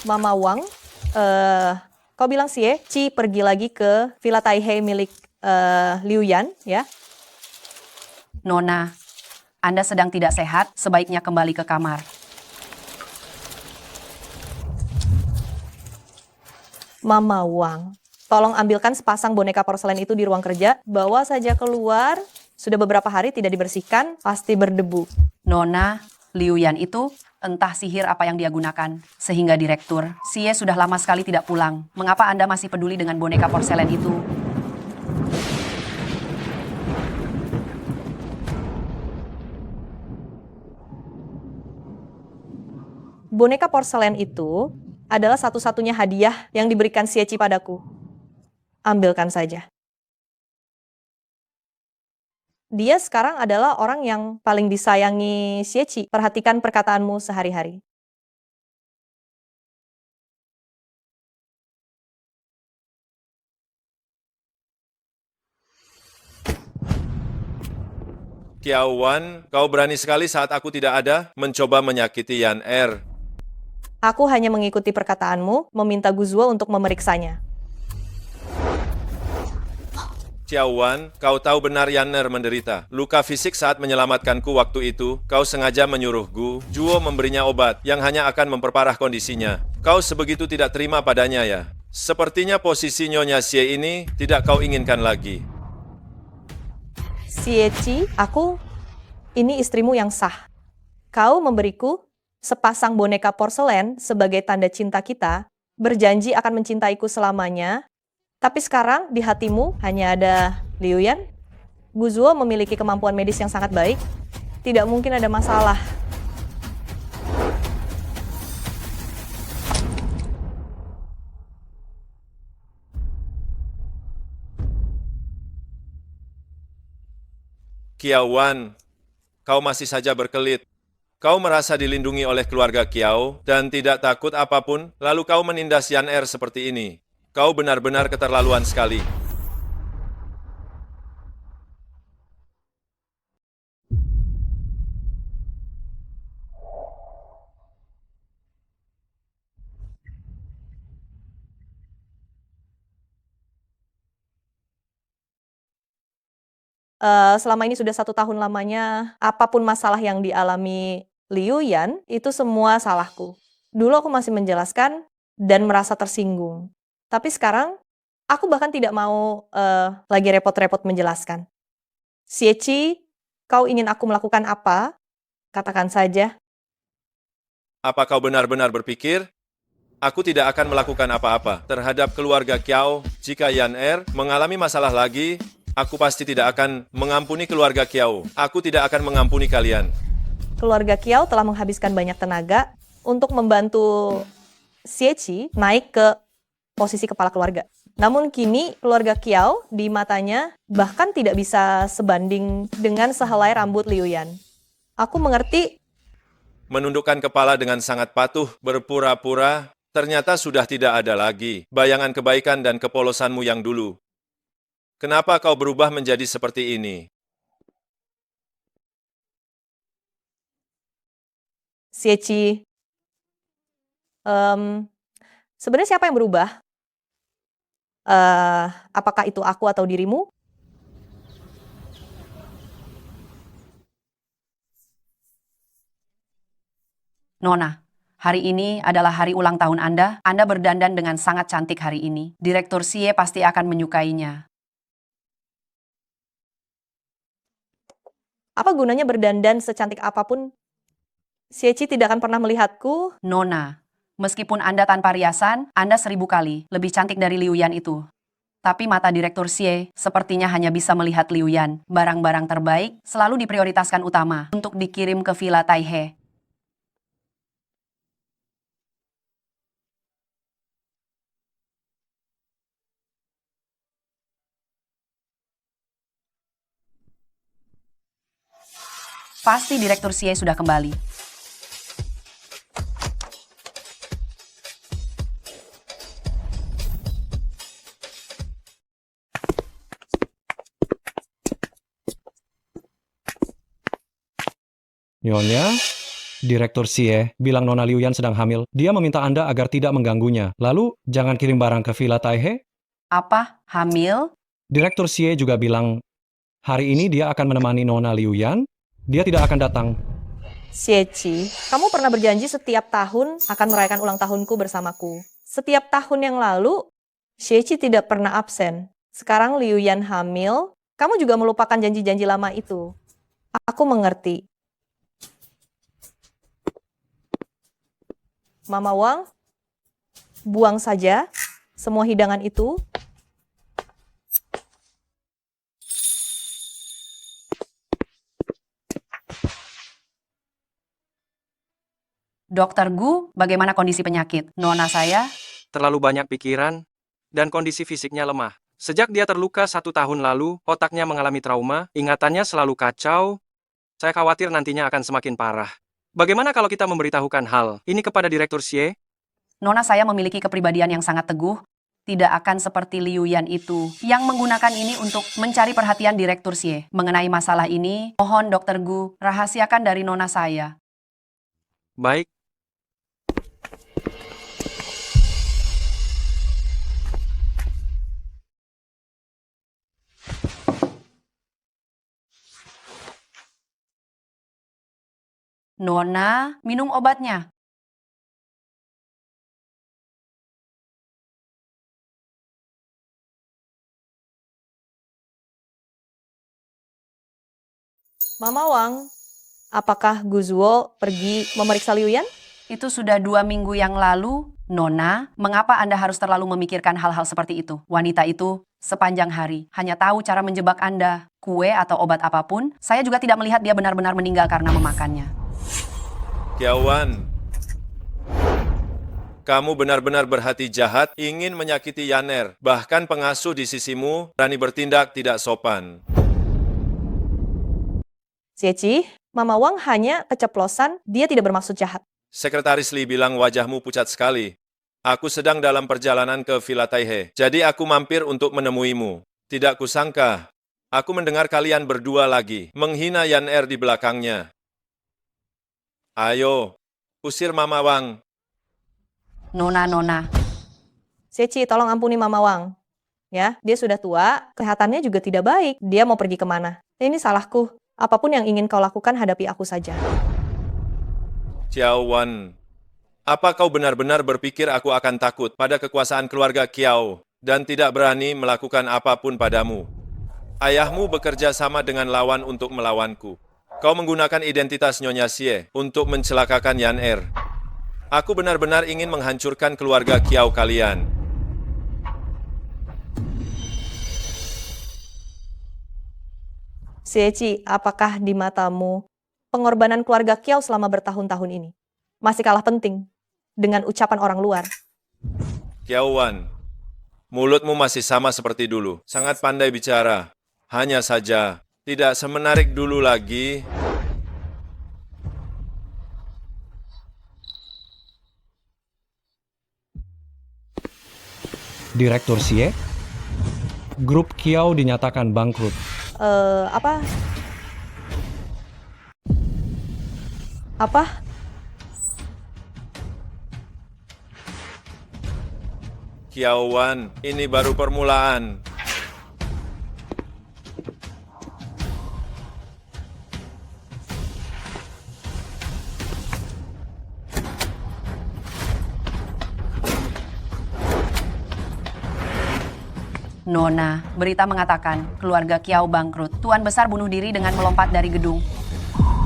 Mama Wang, kau bilang Xie, Ci pergi lagi ke Villa Taihei milik Liu Yan, ya? Nona, Anda sedang tidak sehat, sebaiknya kembali ke kamar. Mama Wang, tolong ambilkan sepasang boneka porselen itu di ruang kerja, bawa saja keluar, sudah beberapa hari tidak dibersihkan, pasti berdebu. Nona, Liu Yan itu entah sihir apa yang dia gunakan, sehingga Direktur Xie sudah lama sekali tidak pulang. Mengapa Anda masih peduli dengan boneka porselen itu? Boneka porselen itu adalah satu-satunya hadiah yang diberikan Xie Ci padaku. Ambilkan saja. Dia sekarang adalah orang yang paling disayangi Xie Ci. Perhatikan perkataanmu sehari-hari. Kiao Wan, kau berani sekali saat aku tidak ada mencoba menyakiti Yan Er. Aku hanya mengikuti perkataanmu, meminta Guzuo untuk memeriksanya. Kiao Wan, kau tahu benar Yan Er menderita luka fisik saat menyelamatkanku waktu itu. Kau sengaja menyuruh Gu Zuo memberinya obat yang hanya akan memperparah kondisinya. Kau sebegitu tidak terima padanya ya? Sepertinya posisi Nyonya Xie ini tidak kau inginkan lagi. Xie Ci, ini istrimu yang sah. Kau memberiku sepasang boneka porselen sebagai tanda cinta kita, berjanji akan mencintaiku selamanya, tapi sekarang di hatimu hanya ada Liu Yan. Guzuo memiliki kemampuan medis yang sangat baik, tidak mungkin ada masalah. Kiao Wan, kau masih saja berkelit. Kau merasa dilindungi oleh keluarga Kiao dan tidak takut apapun, lalu kau menindas Yan Er seperti ini. Kau benar-benar keterlaluan sekali. Selama ini sudah 1 tahun lamanya, apapun masalah yang dialami Liu Yan, itu semua salahku. Dulu aku masih menjelaskan dan merasa tersinggung. Tapi sekarang, aku bahkan tidak mau lagi repot-repot menjelaskan. Xie Ci, kau ingin aku melakukan apa? Katakan saja. Apa kau benar-benar berpikir aku tidak akan melakukan apa-apa terhadap keluarga Kiao jika Yan Er mengalami masalah lagi? Aku pasti tidak akan mengampuni keluarga Kiao. Aku tidak akan mengampuni kalian. Keluarga Kiao telah menghabiskan banyak tenaga untuk membantu Xie Ci naik ke posisi kepala keluarga. Namun kini keluarga Kiao di matanya bahkan tidak bisa sebanding dengan sehelai rambut Liu Yan. Aku mengerti. Menundukkan kepala dengan sangat patuh, berpura-pura, ternyata sudah tidak ada lagi bayangan kebaikan dan kepolosanmu yang dulu. Kenapa kau berubah menjadi seperti ini? Xie Ci, sebenarnya siapa yang berubah? Apakah itu aku atau dirimu? Nona, hari ini adalah hari ulang tahun Anda. Anda berdandan dengan sangat cantik hari ini. Direktur Xie pasti akan menyukainya. Apa gunanya berdandan secantik apapun? Xie Ci tidak akan pernah melihatku. Nona, meskipun Anda tanpa riasan, Anda 1000 kali lebih cantik dari Liu Yan itu. Tapi mata Direktur Xie sepertinya hanya bisa melihat Liu Yan. Barang-barang terbaik selalu diprioritaskan utama untuk dikirim ke Villa Taihei. Pasti Direktur Xie sudah kembali. Nyonya, Direktur Xie bilang Nona Liu Yan sedang hamil. Dia meminta Anda agar tidak mengganggunya. Lalu, jangan kirim barang ke Villa Taihe. Apa? Hamil? Direktur Xie juga bilang, hari ini dia akan menemani Nona Liu Yan. Dia tidak akan datang. Xie, kamu pernah berjanji setiap tahun akan merayakan ulang tahunku bersamaku. Setiap tahun yang lalu, Xie tidak pernah absen. Sekarang Liu Yan hamil, kamu juga melupakan janji-janji lama itu. Aku mengerti. Mama Wang, buang saja semua hidangan itu. Dokter Gu, bagaimana kondisi penyakit? Nona saya? Terlalu banyak pikiran, dan kondisi fisiknya lemah. Sejak dia terluka 1 tahun lalu, otaknya mengalami trauma, ingatannya selalu kacau. Saya khawatir nantinya akan semakin parah. Bagaimana kalau kita memberitahukan hal ini kepada Direktur Xie? Nona saya memiliki kepribadian yang sangat teguh. Tidak akan seperti Liu Yan itu, yang menggunakan ini untuk mencari perhatian Direktur Xie. Mengenai masalah ini, mohon Dokter Gu, rahasiakan dari Nona saya. Baik. Nona, minum obatnya. Mama Wang, apakah Guzuo pergi memeriksa Liu Yan? Itu sudah 2 minggu yang lalu. Nona, mengapa Anda harus terlalu memikirkan hal-hal seperti itu? Wanita itu sepanjang hari hanya tahu cara menjebak Anda. Kue atau obat apapun, saya juga tidak melihat dia benar-benar meninggal karena memakannya. Kiawan, kamu benar-benar berhati jahat, ingin menyakiti Yaner. Bahkan pengasuh di sisimu berani bertindak tidak sopan. Xie, Mama Wang hanya keceplosan, dia tidak bermaksud jahat. Sekretaris Li bilang wajahmu pucat sekali. Aku sedang dalam perjalanan ke Villa Taihe, jadi aku mampir untuk menemuimu. Tidak kusangka, aku mendengar kalian berdua lagi menghina Yaner di belakangnya. Ayo, usir Mama Wang. Nona. Xie, tolong ampuni Mama Wang. Ya, dia sudah tua, kesehatannya juga tidak baik. Dia mau pergi kemana? Ini salahku. Apapun yang ingin kau lakukan, hadapi aku saja. Kiao Wan, apa kau benar-benar berpikir aku akan takut pada kekuasaan keluarga Kiao dan tidak berani melakukan apapun padamu? Ayahmu bekerja sama dengan lawan untuk melawanku. Kau menggunakan identitas Nyonya Xie untuk mencelakakan Yaner. Aku benar-benar ingin menghancurkan keluarga Kiao kalian. Xie, apakah di matamu pengorbanan keluarga Kiao selama bertahun-tahun ini masih kalah penting dengan ucapan orang luar? Kiao Wan, mulutmu masih sama seperti dulu. Sangat pandai bicara. Hanya saja, tidak semenarik dulu lagi. Direktur Xie, grup Kiao dinyatakan bangkrut. Apa? Kiao Wan, ini baru permulaan. Nona, berita mengatakan keluarga Kiao bangkrut. Tuan besar bunuh diri dengan melompat dari gedung.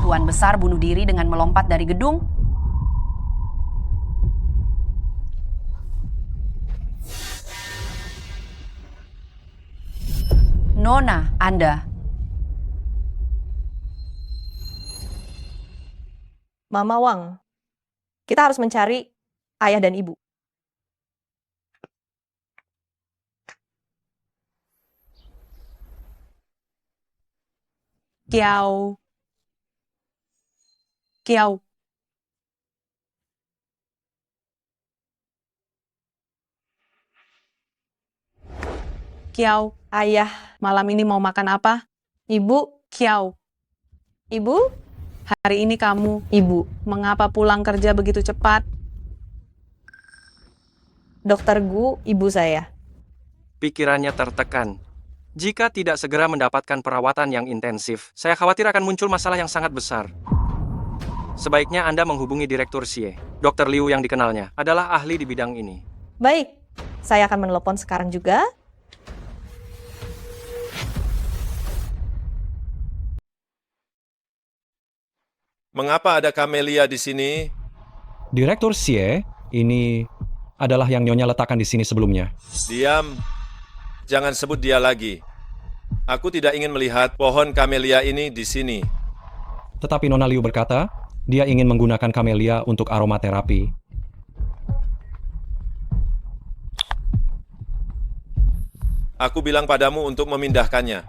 Tuan besar bunuh diri dengan melompat dari gedung? Nona, Anda. Mama Wang, kita harus mencari ayah dan ibu. Kiao. Kiao, Ayah, malam ini mau makan apa? ibu, Kiao, ibu, Hari ini kamu, Ibu, mengapa pulang kerja begitu cepat? Dokter Gu, ibu saya. Pikirannya tertekan. Jika tidak segera mendapatkan perawatan yang intensif, saya khawatir akan muncul masalah yang sangat besar. Sebaiknya Anda menghubungi Direktur Xie. Dr. Liu yang dikenalnya adalah ahli di bidang ini. Baik, saya akan menelepon sekarang juga. Mengapa ada Camelia di sini? Direktur Xie, ini adalah yang Nyonya letakkan di sini sebelumnya. Diam. Jangan sebut dia lagi. Aku tidak ingin melihat pohon Camelia ini di sini. Tetapi Nona Liu berkata, dia ingin menggunakan Camelia untuk aromaterapi. Aku bilang padamu untuk memindahkannya.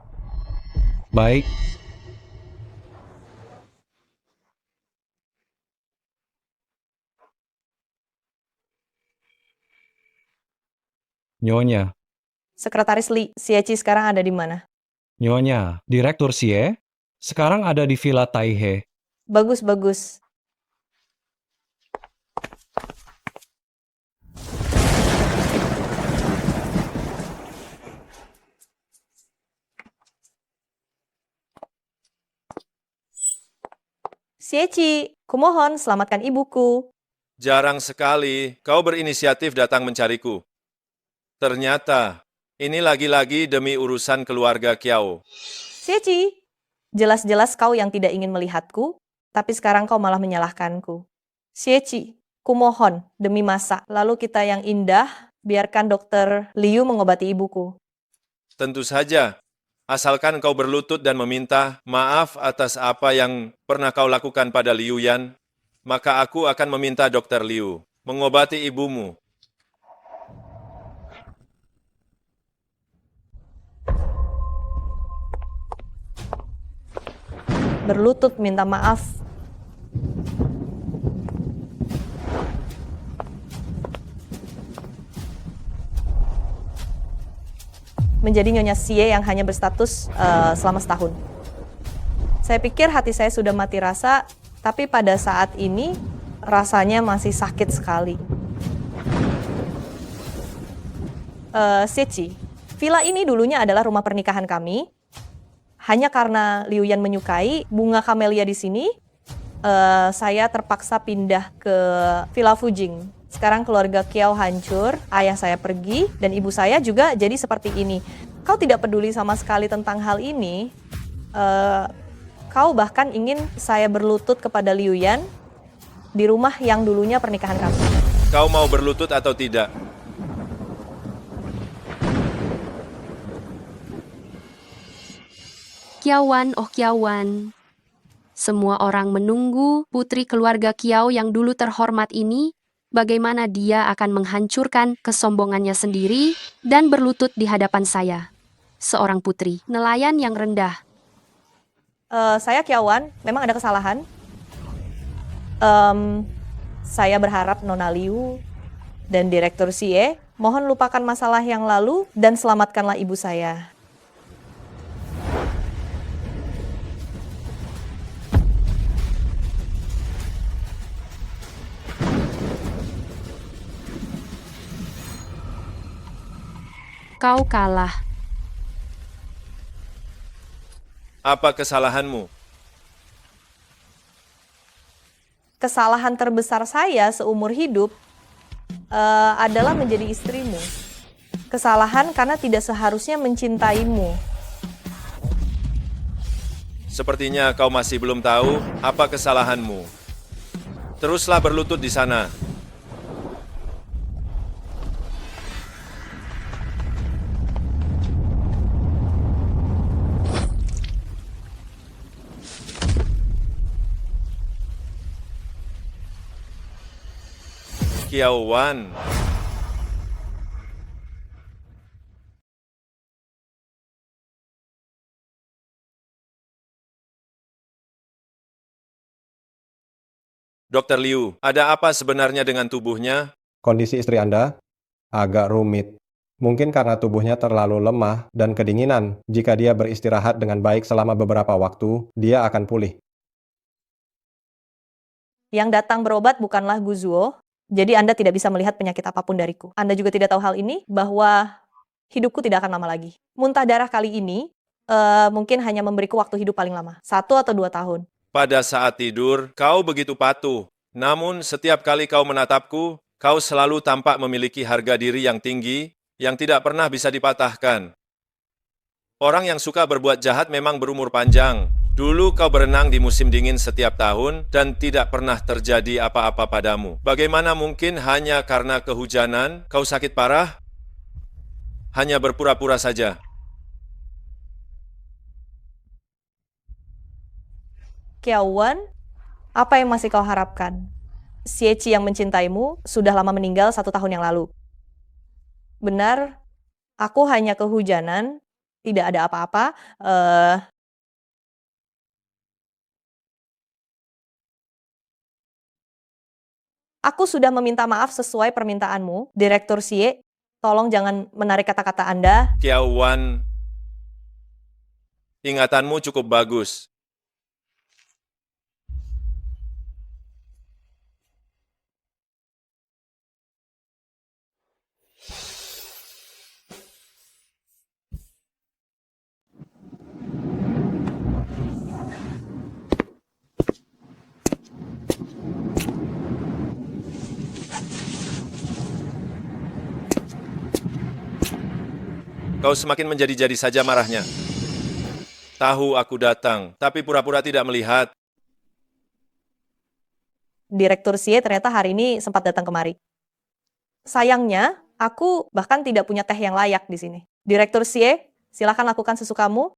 Baik, Nyonya, Sekretaris Li, Xie sekarang ada di mana? Nyonya, Direktur Xie, sekarang ada di Villa Taihe. Bagus, bagus. Xie, kumohon selamatkan ibuku. Jarang sekali kau berinisiatif datang mencariku. Ternyata, ini lagi-lagi demi urusan keluarga Kiao. Xie, jelas-jelas kau yang tidak ingin melihatku, tapi sekarang kau malah menyalahkanku. Xie, kumohon demi masa, lalu kita yang indah, biarkan Dokter Liu mengobati ibuku. Tentu saja, asalkan kau berlutut dan meminta maaf atas apa yang pernah kau lakukan pada Liu Yan, maka aku akan meminta Dokter Liu mengobati ibumu. Berlutut minta maaf. Menjadi Nyonya Xie yang hanya berstatus selama setahun. Saya pikir hati saya sudah mati rasa, tapi pada saat ini rasanya masih sakit sekali. Xie, villa ini dulunya adalah rumah pernikahan kami. Hanya karena Liu Yan menyukai bunga kamelia di sini, saya terpaksa pindah ke Villa Fujing. Sekarang keluarga Kiao hancur, ayah saya pergi, dan ibu saya juga jadi seperti ini. Kau tidak peduli sama sekali tentang hal ini. Kau bahkan ingin saya berlutut kepada Liu Yan di rumah yang dulunya pernikahan kami. Kau mau berlutut atau tidak? Kiawan, oh Kiawan. Semua orang menunggu putri keluarga Kiao yang dulu terhormat ini, bagaimana dia akan menghancurkan kesombongannya sendiri dan berlutut di hadapan saya. Seorang putri, nelayan yang rendah. Saya Kiawan, memang ada kesalahan. Saya berharap Nona Liu dan Direktur Xie mohon lupakan masalah yang lalu dan selamatkanlah ibu saya. Kau kalah. Apa kesalahanmu? Kesalahan terbesar saya seumur hidup adalah menjadi istrimu. Kesalahan karena tidak seharusnya mencintaimu. Sepertinya kau masih belum tahu apa kesalahanmu. Teruslah berlutut di sana. Kiao Wan. Dokter Liu, ada apa sebenarnya dengan tubuhnya? Kondisi istri Anda agak rumit. Mungkin karena tubuhnya terlalu lemah dan kedinginan. Jika dia beristirahat dengan baik selama beberapa waktu, dia akan pulih. Yang datang berobat bukanlah Guzuo, jadi Anda tidak bisa melihat penyakit apapun dariku. Anda juga tidak tahu hal ini, bahwa hidupku tidak akan lama lagi. Muntah darah kali ini mungkin hanya memberiku waktu hidup paling lama, 1 atau 2 tahun. Pada saat tidur, kau begitu patuh. Namun setiap kali kau menatapku, kau selalu tampak memiliki harga diri yang tinggi, yang tidak pernah bisa dipatahkan. Orang yang suka berbuat jahat memang berumur panjang. Dulu kau berenang di musim dingin setiap tahun dan tidak pernah terjadi apa-apa padamu. Bagaimana mungkin hanya karena kehujanan kau sakit parah? Hanya berpura-pura saja. Kiawan, apa yang masih kau harapkan? Xieqi yang mencintaimu sudah lama meninggal 1 tahun yang lalu. Benar, aku hanya kehujanan, tidak ada apa-apa. Aku sudah meminta maaf sesuai permintaanmu, Direktur Xie. Tolong jangan menarik kata-kata Anda. Kiawan, ingatanmu cukup bagus. Kau semakin menjadi-jadi saja marahnya. Tahu aku datang, tapi pura-pura tidak melihat. Direktur Xie ternyata hari ini sempat datang kemari. Sayangnya, aku bahkan tidak punya teh yang layak di sini. Direktur Xie, silakan lakukan sesukamu.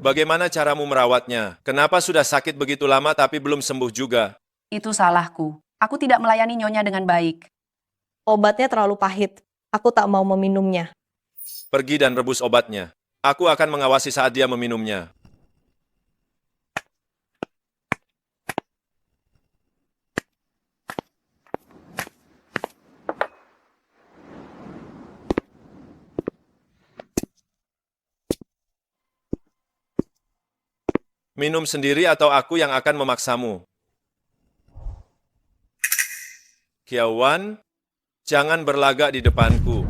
Bagaimana caramu merawatnya? Kenapa sudah sakit begitu lama tapi belum sembuh juga? Itu salahku. Aku tidak melayani Nyonya dengan baik. Obatnya terlalu pahit. Aku tak mau meminumnya. Pergi dan rebus obatnya. Aku akan mengawasi saat dia meminumnya. Minum sendiri atau aku yang akan memaksamu? Kiawan, jangan berlagak di depanku.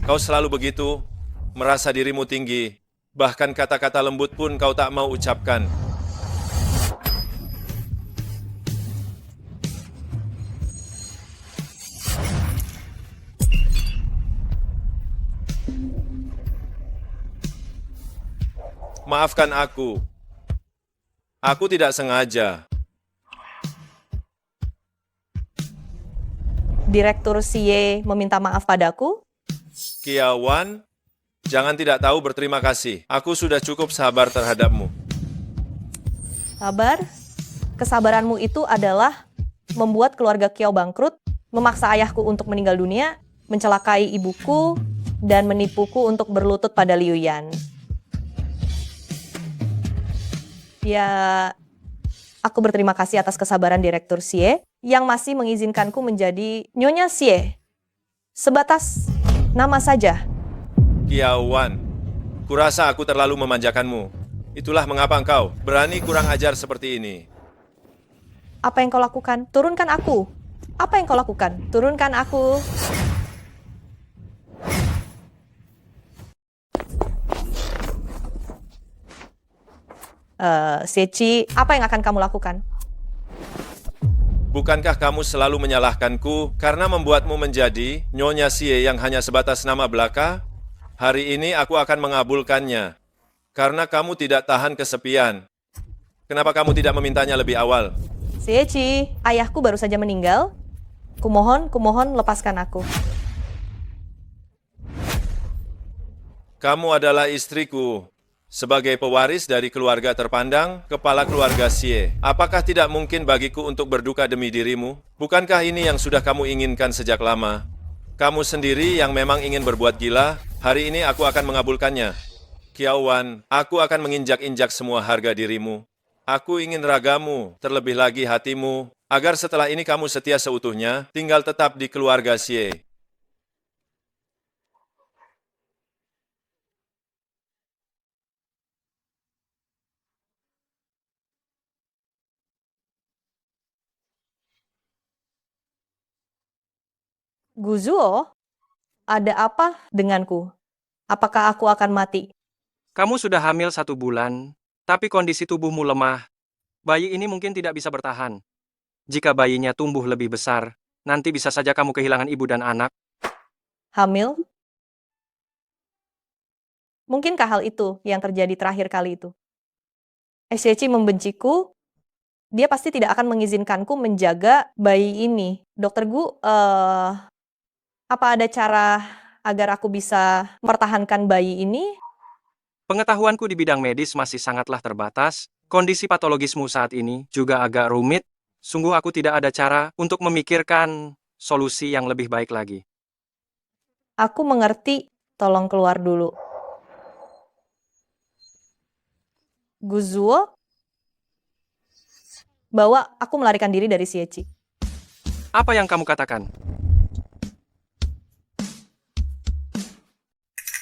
Kau selalu begitu, merasa dirimu tinggi, bahkan kata-kata lembut pun kau tak mau ucapkan. Maafkan aku. Aku tidak sengaja. Direktur Xie meminta maaf padaku. Kiawan, jangan tidak tahu berterima kasih. Aku sudah cukup sabar terhadapmu. Sabar. Kesabaranmu itu adalah membuat keluarga Kiao bangkrut, memaksa ayahku untuk meninggal dunia, mencelakai ibuku, dan menipuku untuk berlutut pada Liu Yan. Ya, aku berterima kasih atas kesabaran Direktur Xie yang masih mengizinkanku menjadi Nyonya Xie. Sebatas nama saja. Kiawan, kurasa aku terlalu memanjakanmu. Itulah mengapa engkau berani kurang ajar seperti ini. Apa yang kau lakukan? Turunkan aku. Apa yang kau lakukan? Turunkan aku. Xieqi, apa yang akan kamu lakukan? Bukankah kamu selalu menyalahkanku karena membuatmu menjadi Nyonya Xie yang hanya sebatas nama belaka? Hari ini aku akan mengabulkannya. Karena kamu tidak tahan kesepian. Kenapa kamu tidak memintanya lebih awal? Xieqi, ayahku baru saja meninggal. Kumohon lepaskan aku. Kamu adalah istriku. Sebagai pewaris dari keluarga terpandang, kepala keluarga Xie, apakah tidak mungkin bagiku untuk berduka demi dirimu? Bukankah ini yang sudah kamu inginkan sejak lama? Kamu sendiri yang memang ingin berbuat gila, hari ini aku akan mengabulkannya. Kiawan, aku akan menginjak-injak semua harga dirimu. Aku ingin ragamu, terlebih lagi hatimu, Agar setelah ini kamu setia seutuhnya, tinggal tetap di keluarga Xie. Guzuo, ada apa denganku? Apakah aku akan mati? Kamu sudah hamil 1 bulan, tapi kondisi tubuhmu lemah. Bayi ini mungkin tidak bisa bertahan. Jika bayinya tumbuh lebih besar, nanti bisa saja kamu kehilangan ibu dan anak. Hamil? Mungkinkah hal itu yang terjadi terakhir kali itu? Xie membenciku, dia pasti tidak akan mengizinkanku menjaga bayi ini. Dokter Gu, apa ada cara agar aku bisa mempertahankan bayi ini? Pengetahuanku di bidang medis masih sangatlah terbatas. Kondisi patologismu saat ini juga agak rumit. Sungguh aku tidak ada cara untuk memikirkan solusi yang lebih baik lagi. Aku mengerti, tolong keluar dulu. Guzuo, bawa aku melarikan diri dari Xie. Apa yang kamu katakan?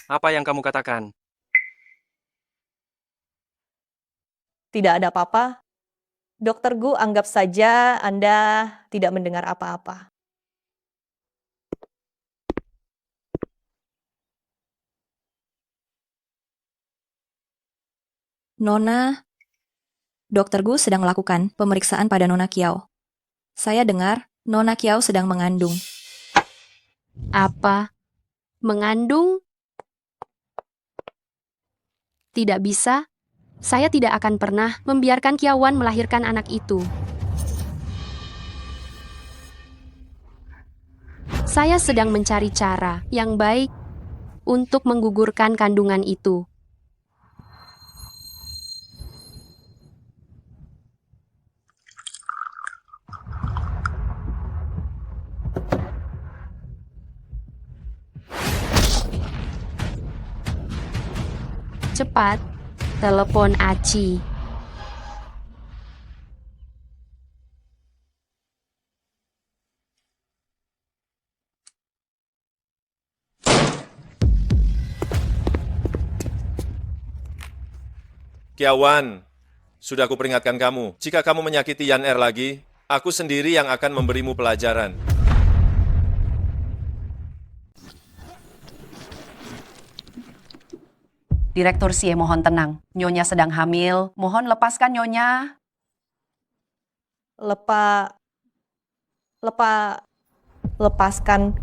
Apa yang kamu katakan? Tidak ada apa-apa. Dokter Gu, anggap saja Anda tidak mendengar apa-apa. Nona, Dokter Gu sedang melakukan pemeriksaan pada Nona Kiao. Saya dengar Nona Kiao sedang mengandung. Apa? Mengandung? Tidak bisa. Saya tidak akan pernah membiarkan Kiawan melahirkan anak itu. Saya sedang mencari cara yang baik untuk menggugurkan kandungan itu. Cepat, telepon Aci. Kiawan, sudah kuperingatkan kamu, jika kamu menyakiti Yan Er lagi, aku sendiri yang akan memberimu pelajaran. Direktur Xie mohon tenang. Nyonya sedang hamil. Mohon lepaskan Nyonya. Lepaskan.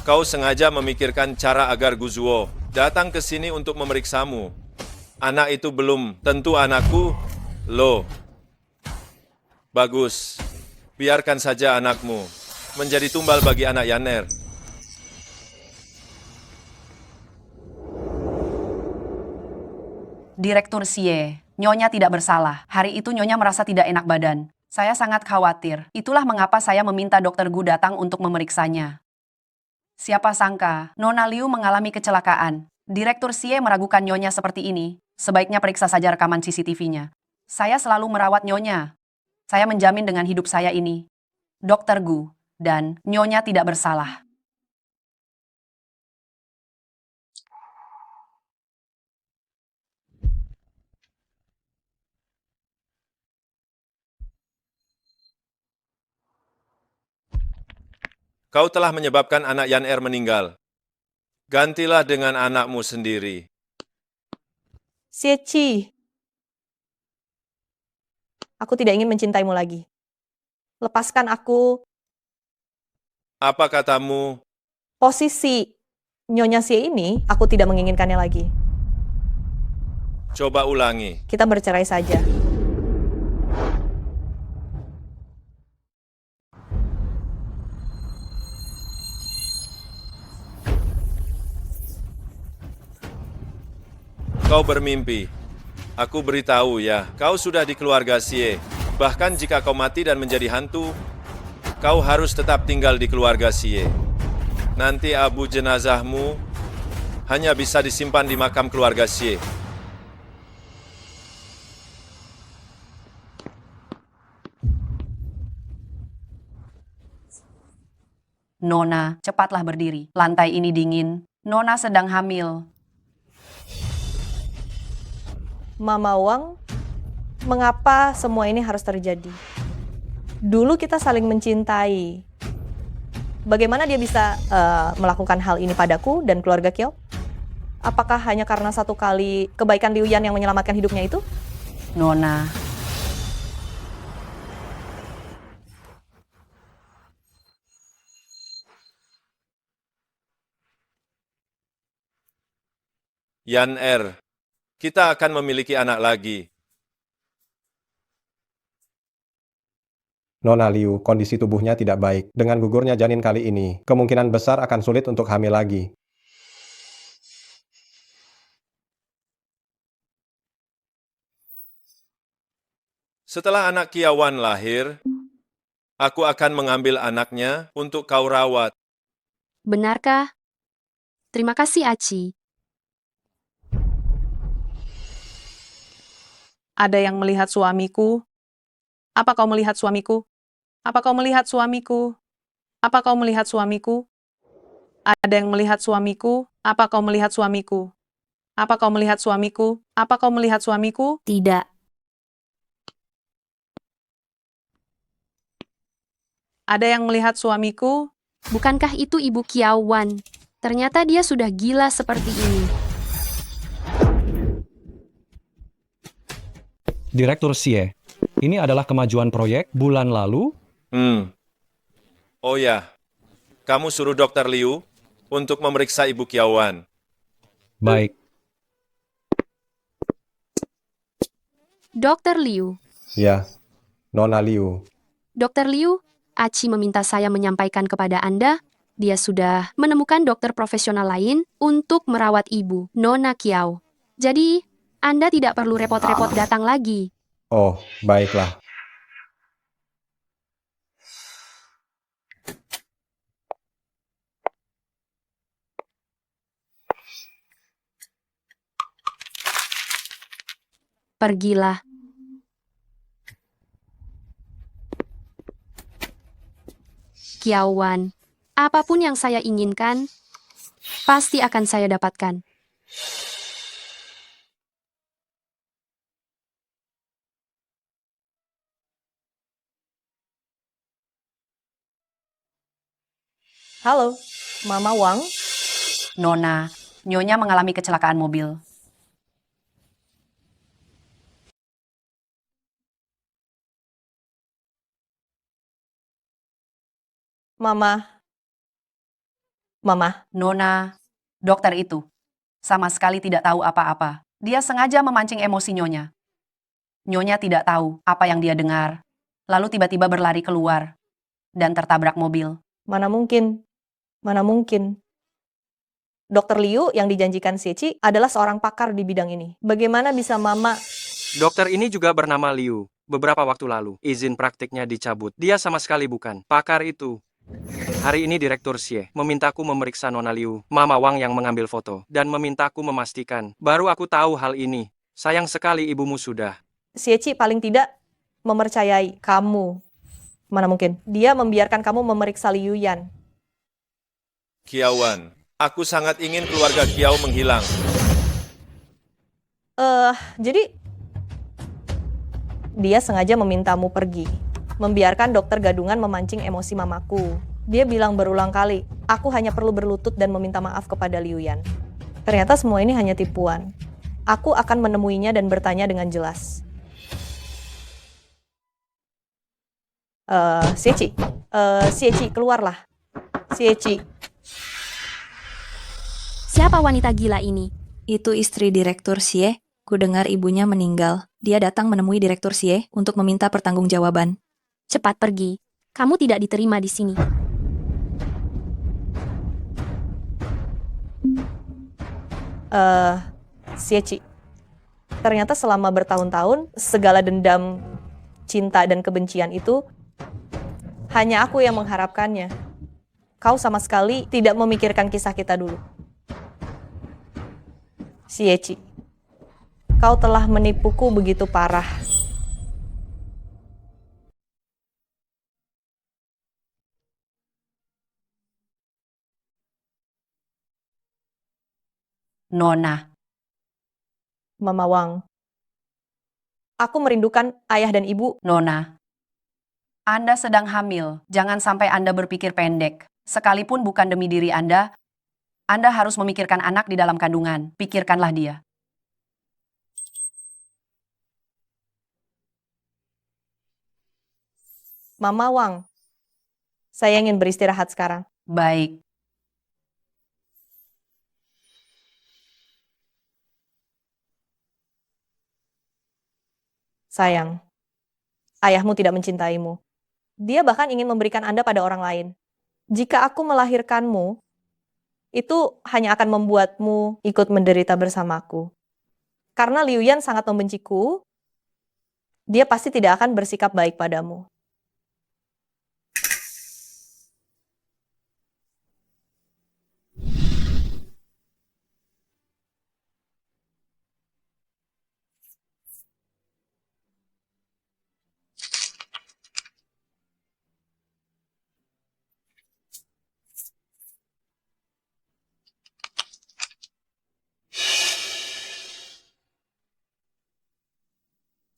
Kau sengaja memikirkan cara agar Guzuo datang ke sini untuk memeriksamu. Anak itu belum tentu anakku, loh. Bagus. Biarkan saja anakmu menjadi tumbal bagi anak Yan Er. Direktur Xie, Nyonya tidak bersalah. Hari itu Nyonya merasa tidak enak badan. Saya sangat khawatir. Itulah mengapa saya meminta Dokter Gu datang untuk memeriksanya. Siapa sangka, Nona Liu mengalami kecelakaan. Direktur Xie meragukan Nyonya seperti ini. Sebaiknya periksa saja rekaman CCTV-nya. Saya selalu merawat Nyonya. Saya menjamin dengan hidup saya ini, Dokter Gu dan Nyonya tidak bersalah. Kau telah menyebabkan anak Yan Er meninggal. Gantilah dengan anakmu sendiri. Xie, aku tidak ingin mencintaimu lagi. Lepaskan aku. Apa katamu? Posisi Nyonya Xie ini, aku tidak menginginkannya lagi. Coba ulangi. Kita bercerai saja. Kau bermimpi. Aku beritahu ya, kau sudah di keluarga Xie. Bahkan jika kau mati dan menjadi hantu, kau harus tetap tinggal di keluarga Xie. Nanti abu jenazahmu hanya bisa disimpan di makam keluarga Xie. Nona, cepatlah berdiri. Lantai ini dingin. Nona sedang hamil. Mama Wang, mengapa semua ini harus terjadi? Dulu kita saling mencintai. Bagaimana dia bisa melakukan hal ini padaku dan keluarga Kiao? Apakah hanya karena satu kali kebaikan Liu Yan yang menyelamatkan hidupnya itu? Nona, Yan kita akan memiliki anak lagi. Nona Liu, kondisi tubuhnya tidak baik. Dengan gugurnya janin kali ini, kemungkinan besar akan sulit untuk hamil lagi. Setelah anak Kiawan lahir, aku akan mengambil anaknya untuk kau rawat. Benarkah? Terima kasih, Aci. Ada yang melihat suamiku? Apa kau melihat suamiku? Apa kau melihat suamiku? Apa kau melihat suamiku? Ada yang melihat suamiku? Apa kau melihat suamiku? Apa kau melihat suamiku? Apa kau melihat suamiku? Tidak. Ada yang melihat suamiku? Bukankah itu Ibu Kiao Wan? Ternyata dia sudah gila seperti ini. Direktur Xie, ini adalah kemajuan proyek bulan lalu. Oh ya, kamu suruh Dr. Liu untuk memeriksa Ibu Kiawan. Baik, Dr. Liu. Ya, Nona Liu. Dr. Liu, Aci meminta saya menyampaikan kepada Anda, dia sudah menemukan dokter profesional lain untuk merawat ibu, Nona Kiao. Jadi, Anda tidak perlu repot-repot datang lagi. Oh, baiklah. Pergilah. Kiao Wan, apapun yang saya inginkan, pasti akan saya dapatkan. Halo, Mama Wang. Nona, Nyonya mengalami kecelakaan mobil. Mama. Nona, dokter itu sama sekali tidak tahu apa-apa. Dia sengaja memancing emosi Nyonya. Nyonya tidak tahu apa yang dia dengar. Lalu tiba-tiba berlari keluar dan tertabrak mobil. Mana mungkin? Dr. Liu yang dijanjikan Xie adalah seorang pakar di bidang ini. Bagaimana bisa Mama... Dokter ini juga bernama Liu. Beberapa waktu lalu, izin praktiknya dicabut. Dia sama sekali bukan pakar itu. Hari ini Direktur Xie memintaku memeriksa Nona Liu, Mama Wang yang mengambil foto, dan memintaku memastikan. Baru aku tahu hal ini. Sayang sekali ibumu sudah. Xie paling tidak mempercayai kamu. Mana mungkin? Dia membiarkan kamu memeriksa Liu Yan. Kiawan, aku sangat ingin keluarga Kiao menghilang. Jadi dia sengaja memintamu pergi, membiarkan dokter gadungan memancing emosi mamaku. Dia bilang berulang kali, aku hanya perlu berlutut dan meminta maaf kepada Liu Yan. Ternyata semua ini hanya tipuan. Aku akan menemuinya dan bertanya dengan jelas. Xie keluarlah. Xie. Siapa wanita gila ini? Itu istri Direktur Xie. Kudengar ibunya meninggal. Dia datang menemui Direktur Xie untuk meminta pertanggungjawaban. Cepat pergi. Kamu tidak diterima di sini. Xie. Ternyata selama bertahun-tahun, segala dendam, cinta, dan kebencian itu hanya aku yang mengharapkannya. Kau sama sekali tidak memikirkan kisah kita dulu. Xie, kau telah menipuku begitu parah. Nona. Mama Wang. Aku merindukan ayah dan ibu. Nona. Anda sedang hamil. Jangan sampai Anda berpikir pendek. Sekalipun bukan demi diri Anda harus memikirkan anak di dalam kandungan. Pikirkanlah dia. Mama Wang. Saya ingin beristirahat sekarang. Baik. Sayang, ayahmu tidak mencintaimu. Dia bahkan ingin memberikan Anda pada orang lain. Jika aku melahirkanmu, itu hanya akan membuatmu ikut menderita bersamaku. Karena Liu Yan sangat membenciku, dia pasti tidak akan bersikap baik padamu.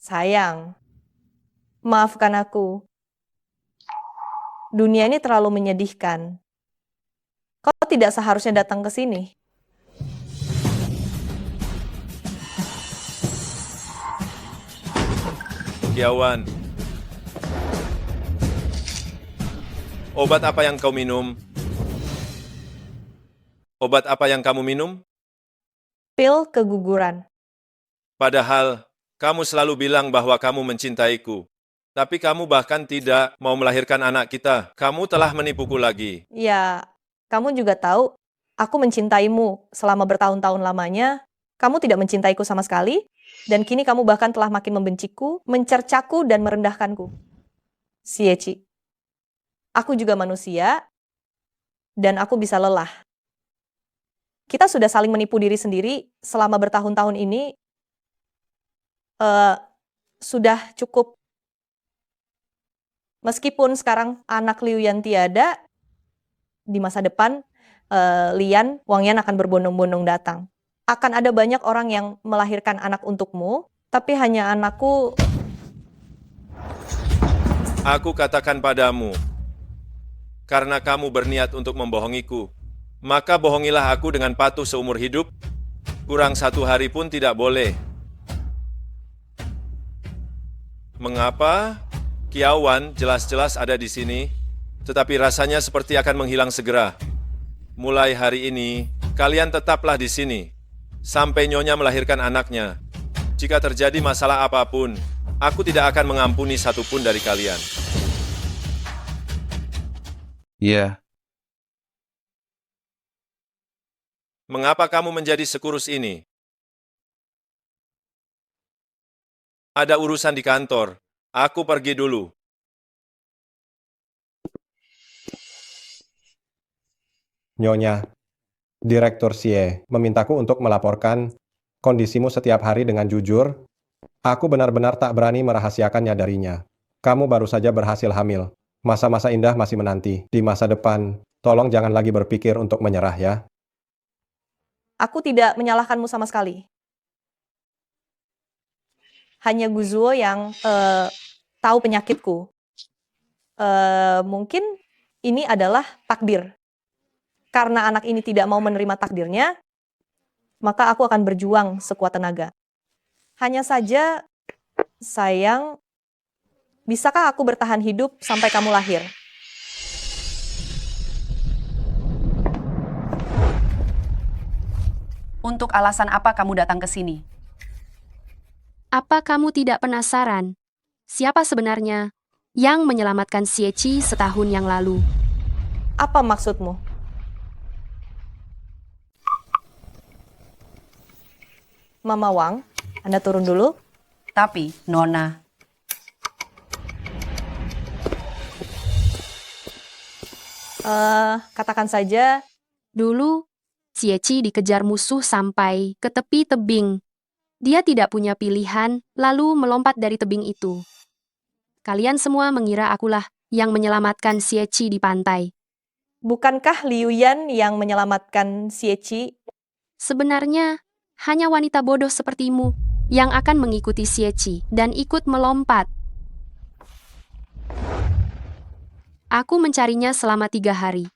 Sayang, maafkan aku. Dunia ini terlalu menyedihkan. Kau tidak seharusnya datang ke sini. Kiawan. Obat apa yang kau minum? Obat apa yang kamu minum? Pil keguguran. Padahal, kamu selalu bilang bahwa kamu mencintaiku. Tapi kamu bahkan tidak mau melahirkan anak kita. Kamu telah menipuku lagi. Ya, kamu juga tahu, aku mencintaimu selama bertahun-tahun lamanya. Kamu tidak mencintaiku sama sekali, dan kini kamu bahkan telah makin membenciku, mencercaku, dan merendahkanku. Sieci, aku juga manusia, dan aku bisa lelah. Kita sudah saling menipu diri sendiri selama bertahun-tahun ini. Sudah cukup. Meskipun sekarang anak Liu Yan tiada, di masa depan Wang Yan akan berbondong-bondong datang. Akan ada banyak orang yang melahirkan anak untukmu, tapi hanya anakku. Aku katakan padamu, karena kamu berniat untuk membohongiku, maka bohongilah aku dengan patuh seumur hidup, kurang 1 hari pun tidak boleh. Mengapa? Kiawan jelas-jelas ada di sini, tetapi rasanya seperti akan menghilang segera. Mulai hari ini, kalian tetaplah di sini, sampai Nyonya melahirkan anaknya. Jika terjadi masalah apapun, aku tidak akan mengampuni satupun dari kalian. Iya, Mengapa kamu menjadi sekurus ini? Ada urusan di kantor. Aku pergi dulu. Nyonya, Direktur Xie memintaku untuk melaporkan kondisimu setiap hari dengan jujur. Aku benar-benar tak berani merahasiakannya darinya. Kamu baru saja berhasil hamil. Masa-masa indah masih menanti. Di masa depan, tolong jangan lagi berpikir untuk menyerah ya. Aku tidak menyalahkanmu sama sekali. Hanya Guzuo yang tahu penyakitku. Mungkin ini adalah takdir. Karena anak ini tidak mau menerima takdirnya, maka aku akan berjuang sekuat tenaga. Hanya saja, sayang, bisakah aku bertahan hidup sampai kamu lahir? Untuk alasan apa kamu datang ke sini? Apa kamu tidak penasaran? Siapa sebenarnya yang menyelamatkan Sieci setahun yang lalu? Apa maksudmu? Mama Wang, Anda turun dulu. Tapi, Nona, Katakan saja, Dulu, Sieci dikejar musuh sampai ke tepi tebing. Dia tidak punya pilihan, lalu melompat dari tebing itu. Kalian semua mengira akulah yang menyelamatkan Sieci di pantai. bukankah Liu Yan yang menyelamatkan Sieci? Sebenarnya, hanya wanita bodoh sepertimu yang akan mengikuti Xie dan ikut melompat. Aku mencarinya selama 3 hari.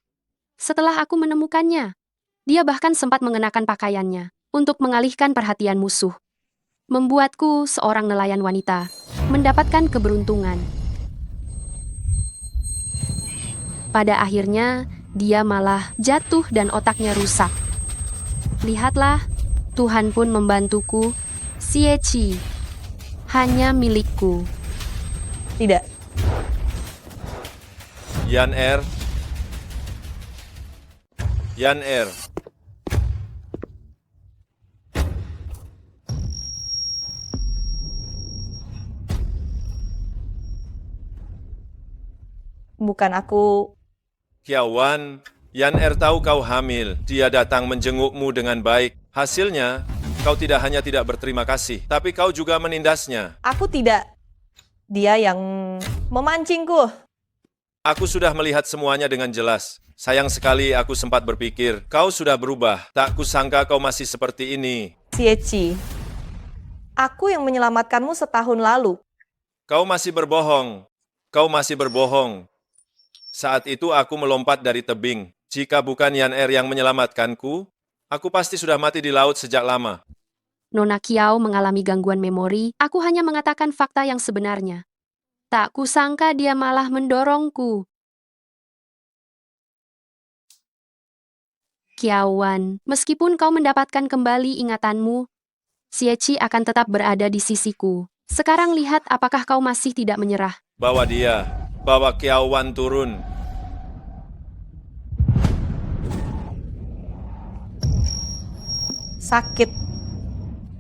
Setelah aku menemukannya, dia bahkan sempat mengenakan pakaiannya untuk mengalihkan perhatian musuh. Membuatku seorang nelayan wanita mendapatkan keberuntungan. Pada akhirnya, dia malah jatuh dan otaknya rusak. Lihatlah, Tuhan pun membantuku. Xie hanya milikku. Tidak. Yan Er. Yan Er. Bukan aku. Qiao Wan, Yan Er tahu kau hamil. Dia datang menjengukmu dengan baik. Hasilnya, kau tidak hanya tidak berterima kasih, tapi kau juga menindasnya. Aku tidak. Dia yang memancingku. Aku sudah melihat semuanya dengan jelas. Sayang sekali aku sempat berpikir, kau sudah berubah. Tak kusangka kau masih seperti ini. Xie, aku yang menyelamatkanmu setahun lalu. Kau masih berbohong. Kau masih berbohong. Saat itu aku melompat dari tebing. Jika bukan Yan Er yang menyelamatkanku, aku pasti sudah mati di laut sejak lama. Nona Qiao mengalami gangguan memori. Aku hanya mengatakan fakta yang sebenarnya. Tak kusangka dia malah mendorongku. Qiao Wan, meskipun kau mendapatkan kembali ingatanmu, Xie akan tetap berada di sisiku. Sekarang lihat apakah kau masih tidak menyerah. Bawa dia. Bawa Qiao Wan turun. Sakit.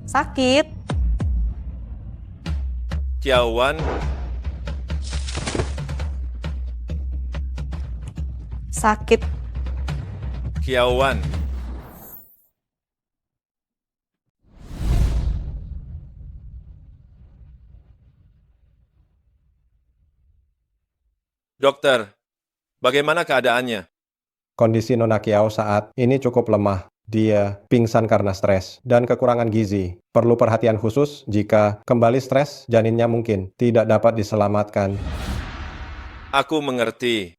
Sakit. Qiao Wan, Sakit. Qiao Wan. Dokter, bagaimana keadaannya? Kondisi Nona Qiao saat ini cukup lemah. Dia pingsan karena stres dan kekurangan gizi. Perlu perhatian khusus jika kembali stres, janinnya mungkin tidak dapat diselamatkan. Aku mengerti.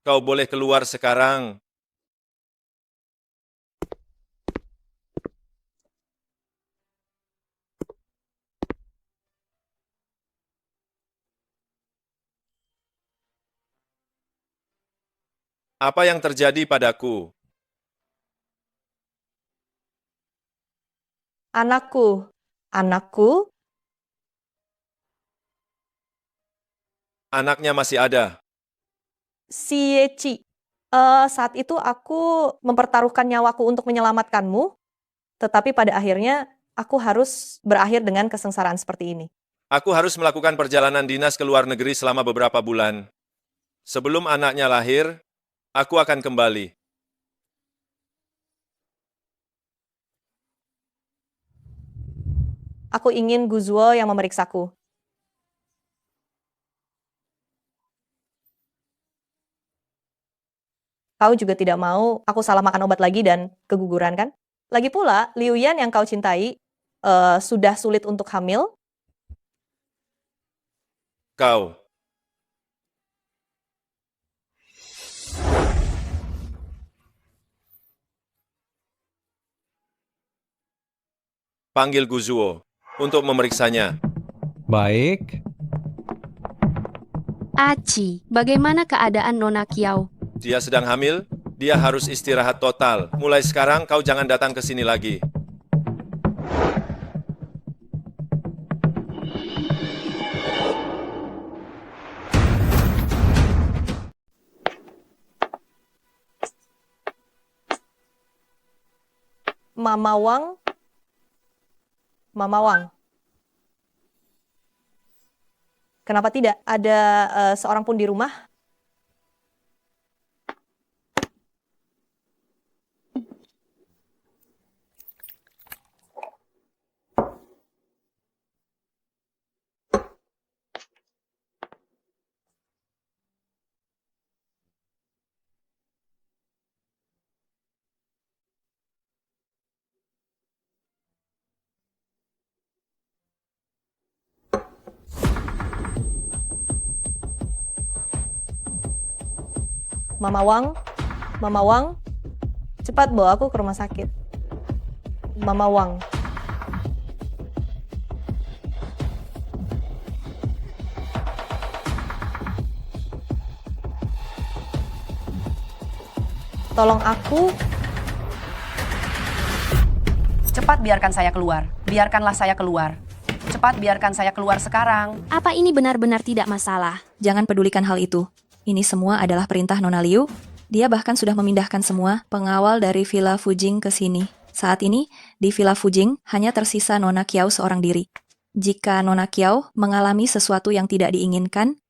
Kau boleh keluar sekarang. Apa yang terjadi padaku? Anakku. Anakku. Anaknya masih ada. Xie. Saat itu aku mempertaruhkan nyawaku untuk menyelamatkanmu, tetapi pada akhirnya aku harus berakhir dengan kesengsaraan seperti ini. Aku harus melakukan perjalanan dinas ke luar negeri selama beberapa bulan. Sebelum anaknya lahir, aku akan kembali. Aku ingin Guzuo yang memeriksaku. Kau juga tidak mau aku salah makan obat lagi dan keguguran, kan? Lagi pula, Liu Yan yang kau cintai sudah sulit untuk hamil. Kau. Panggil Guzuo untuk memeriksanya. Baik, Aci, bagaimana keadaan Nona Qiao? Dia sedang hamil, dia harus istirahat total. Mulai sekarang kau jangan datang ke sini lagi. Mama Wang. Mama Wang. Kenapa tidak? Ada seorang pun di rumah? Mama Wang, Mama Wang, cepat bawa aku ke rumah sakit. Mama Wang. Tolong aku. Cepat biarkan saya keluar. Biarkanlah saya keluar. Cepat biarkan saya keluar sekarang. Apa ini benar-benar tidak masalah? Jangan pedulikan hal itu. Ini semua adalah perintah Nona Liu. Dia bahkan sudah memindahkan semua pengawal dari Villa Fujing ke sini. Saat ini, di Villa Fujing hanya tersisa Nona Kiao seorang diri. Jika Nona Kiao mengalami sesuatu yang tidak diinginkan,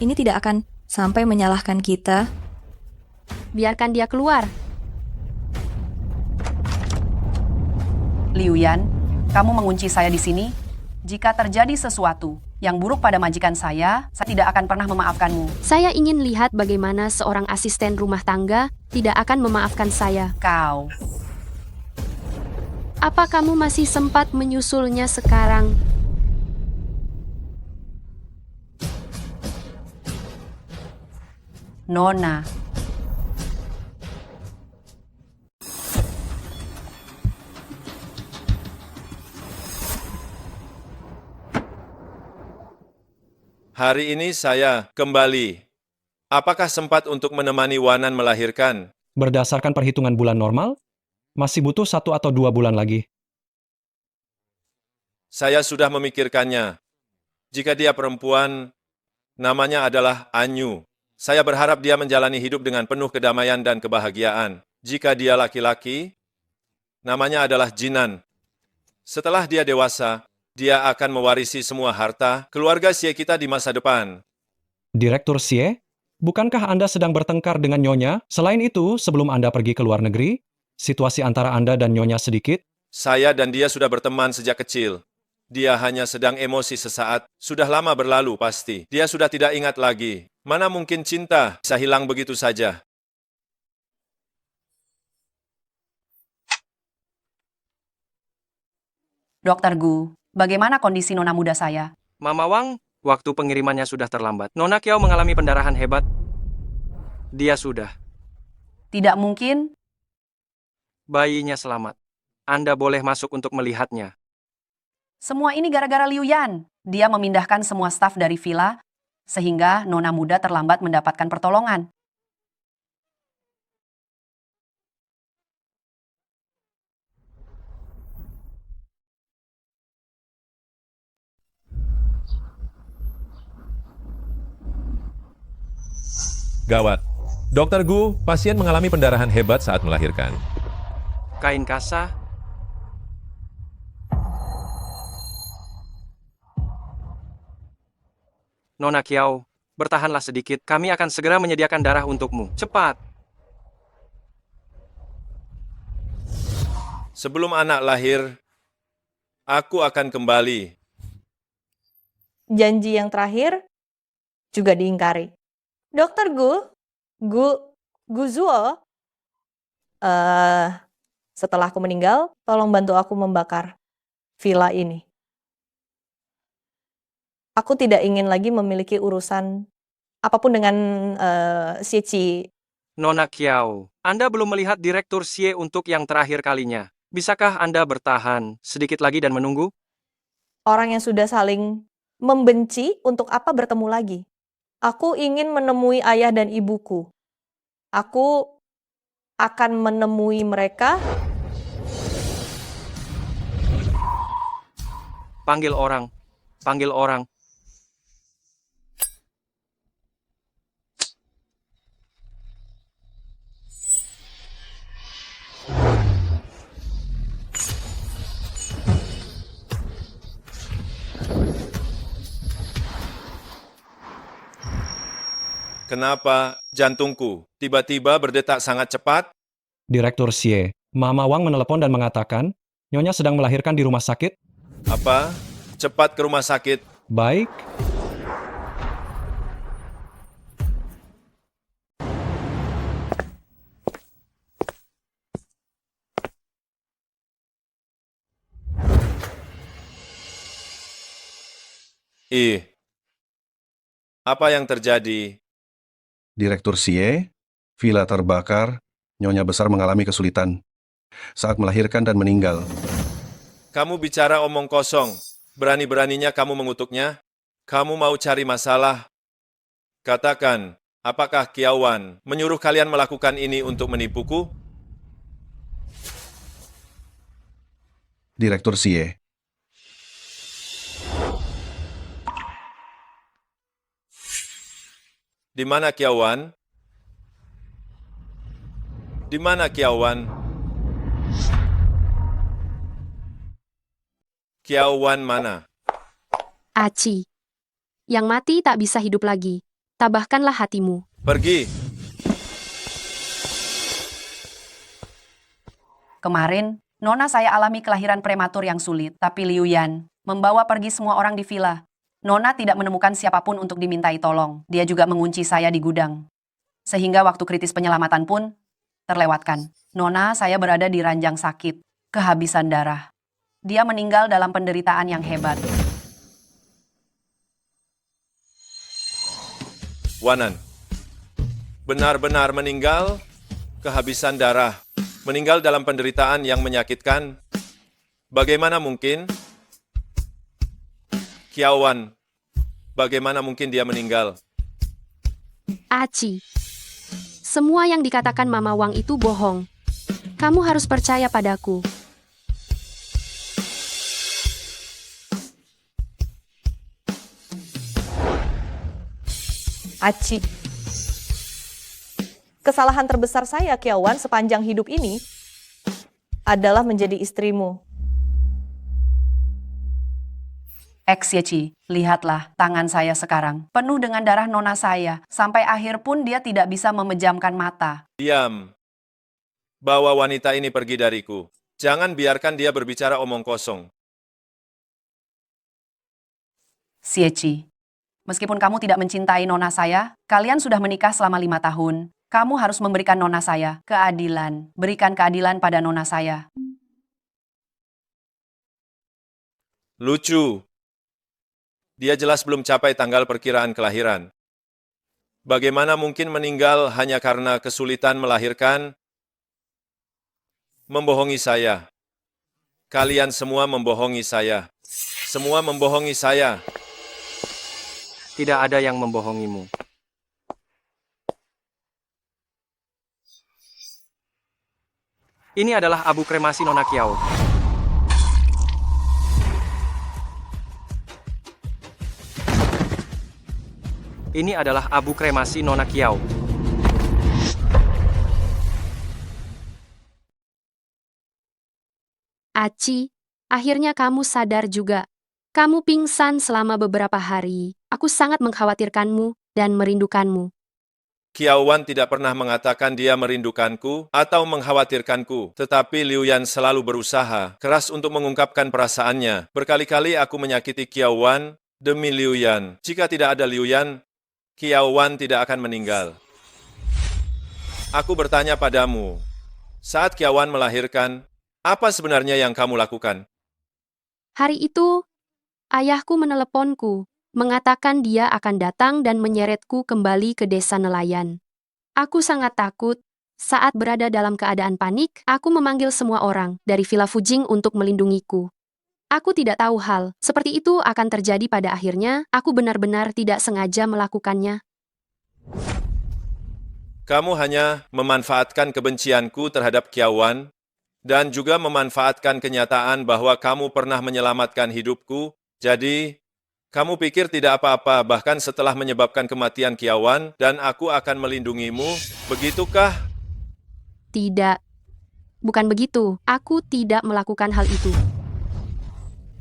ini tidak akan sampai menyalahkan kita. Biarkan dia keluar. Liu Yan, kamu mengunci saya di sini? Jika terjadi sesuatu yang buruk pada majikan saya tidak akan pernah memaafkanmu. Saya ingin lihat bagaimana seorang asisten rumah tangga tidak akan memaafkan saya. Kau. Apa kamu masih sempat menyusulnya sekarang? Nona. Hari ini saya kembali. Apakah sempat untuk menemani Wanan melahirkan? Berdasarkan perhitungan bulan normal, masih butuh 1 atau 2 bulan lagi. Saya sudah memikirkannya. Jika dia perempuan, namanya adalah Anyu. Saya berharap dia menjalani hidup dengan penuh kedamaian dan kebahagiaan. Jika dia laki-laki, namanya adalah Jinan. Setelah dia dewasa, dia akan mewarisi semua harta keluarga Xie kita di masa depan. Direktur Xie, bukankah Anda sedang bertengkar dengan Nyonya? Selain itu, sebelum Anda pergi ke luar negeri, situasi antara Anda dan Nyonya sedikit? Saya dan dia sudah berteman sejak kecil. Dia hanya sedang emosi sesaat. Sudah lama berlalu pasti. Dia sudah tidak ingat lagi. Mana mungkin cinta bisa hilang begitu saja? Dokter Gu, bagaimana kondisi nona muda saya? Mama Wang, waktu pengirimannya sudah terlambat. Nona Kiao mengalami pendarahan hebat. Dia sudah. Tidak mungkin. Bayinya selamat. Anda boleh masuk untuk melihatnya. Semua ini gara-gara Liu Yan. Dia memindahkan semua staf dari villa, sehingga nona muda terlambat mendapatkan pertolongan. Gawat. Dokter Gu, pasien mengalami pendarahan hebat saat melahirkan. Kain kasa. Nona Kiao, bertahanlah sedikit. Kami akan segera menyediakan darah untukmu. Cepat. Sebelum anak lahir, aku akan kembali. Janji yang terakhir juga diingkari. Dokter Gu Zuo, setelah aku meninggal, tolong bantu aku membakar villa ini. Aku tidak ingin lagi memiliki urusan apapun dengan Xie Qi. Nona Kiao, Anda belum melihat Direktur Xie untuk yang terakhir kalinya. Bisakah Anda bertahan sedikit lagi dan menunggu? Orang yang sudah saling membenci, untuk apa bertemu lagi? Aku ingin menemui ayah dan ibuku. Aku akan menemui mereka. Panggil orang. Panggil orang. Kenapa jantungku tiba-tiba berdetak sangat cepat? Direktur Xie, Mama Wang menelepon dan mengatakan, Nyonya sedang melahirkan di rumah sakit. Apa? Cepat ke rumah sakit. Baik. Apa yang terjadi? Direktur Xie, Villa terbakar, Nyonya besar mengalami kesulitan saat melahirkan dan meninggal. Kamu bicara omong kosong. Berani-beraninya kamu mengutuknya? Kamu mau cari masalah? Katakan, apakah Kiawan menyuruh kalian melakukan ini untuk menipuku? Direktur Xie, Di mana Kiawan? Di mana Kiawan? Kiawan mana? Aci. Yang mati tak bisa hidup lagi. Tabahkanlah hatimu. Pergi. Kemarin, Nona saya alami kelahiran prematur yang sulit, tapi Liu Yan membawa pergi semua orang di villa. Nona tidak menemukan siapapun untuk dimintai tolong. Dia juga mengunci saya di gudang. Sehingga waktu kritis penyelamatan pun terlewatkan. Nona saya berada di ranjang sakit, kehabisan darah. Dia meninggal dalam penderitaan yang hebat. Wanan. Benar-benar meninggal, kehabisan darah, meninggal dalam penderitaan yang menyakitkan. Bagaimana mungkin? Kiawan, bagaimana mungkin dia meninggal? Aci. Semua yang dikatakan Mama Wang itu bohong. Kamu harus percaya padaku. Aci. Kesalahan terbesar saya, Kiawan, sepanjang hidup ini adalah menjadi istrimu. Xie, lihatlah tangan saya sekarang, penuh dengan darah Nona saya. Sampai akhir pun dia tidak bisa memejamkan mata. Diam. Bawa wanita ini pergi dariku. Jangan biarkan dia berbicara omong kosong. Xie, meskipun kamu tidak mencintai Nona saya, kalian sudah menikah selama 5 tahun. Kamu harus memberikan Nona saya keadilan. Berikan keadilan pada Nona saya. Lucu. Dia jelas belum capai tanggal perkiraan kelahiran. Bagaimana mungkin meninggal hanya karena kesulitan melahirkan? Membohongi saya. Kalian semua membohongi saya. Semua membohongi saya. Tidak ada yang membohongimu. Ini adalah abu kremasi Nona Kiao. Ini adalah abu kremasi Nona Kiao. Aci, akhirnya kamu sadar juga. Kamu pingsan selama beberapa hari. Aku sangat mengkhawatirkanmu dan merindukanmu. Kiawan tidak pernah mengatakan dia merindukanku atau mengkhawatirkanku, tetapi Liu Yan selalu berusaha keras untuk mengungkapkan perasaannya. Berkali-kali aku menyakiti Kiawan demi Liu Yan. Jika tidak ada Liu Yan, Kiawan tidak akan meninggal. Aku bertanya padamu, saat Kiawan melahirkan, apa sebenarnya yang kamu lakukan? Hari itu, ayahku meneleponku, mengatakan dia akan datang dan menyeretku kembali ke desa nelayan. Aku sangat takut. Saat berada dalam keadaan panik, aku memanggil semua orang dari Villa Fujing untuk melindungiku. Aku tidak tahu hal seperti itu akan terjadi pada akhirnya. Aku benar-benar tidak sengaja melakukannya. Kamu hanya memanfaatkan kebencianku terhadap Kiawan dan juga memanfaatkan kenyataan bahwa kamu pernah menyelamatkan hidupku. Jadi, kamu pikir tidak apa-apa bahkan setelah menyebabkan kematian Kiawan dan aku akan melindungimu, begitukah? Tidak. Bukan begitu. Aku tidak melakukan hal itu.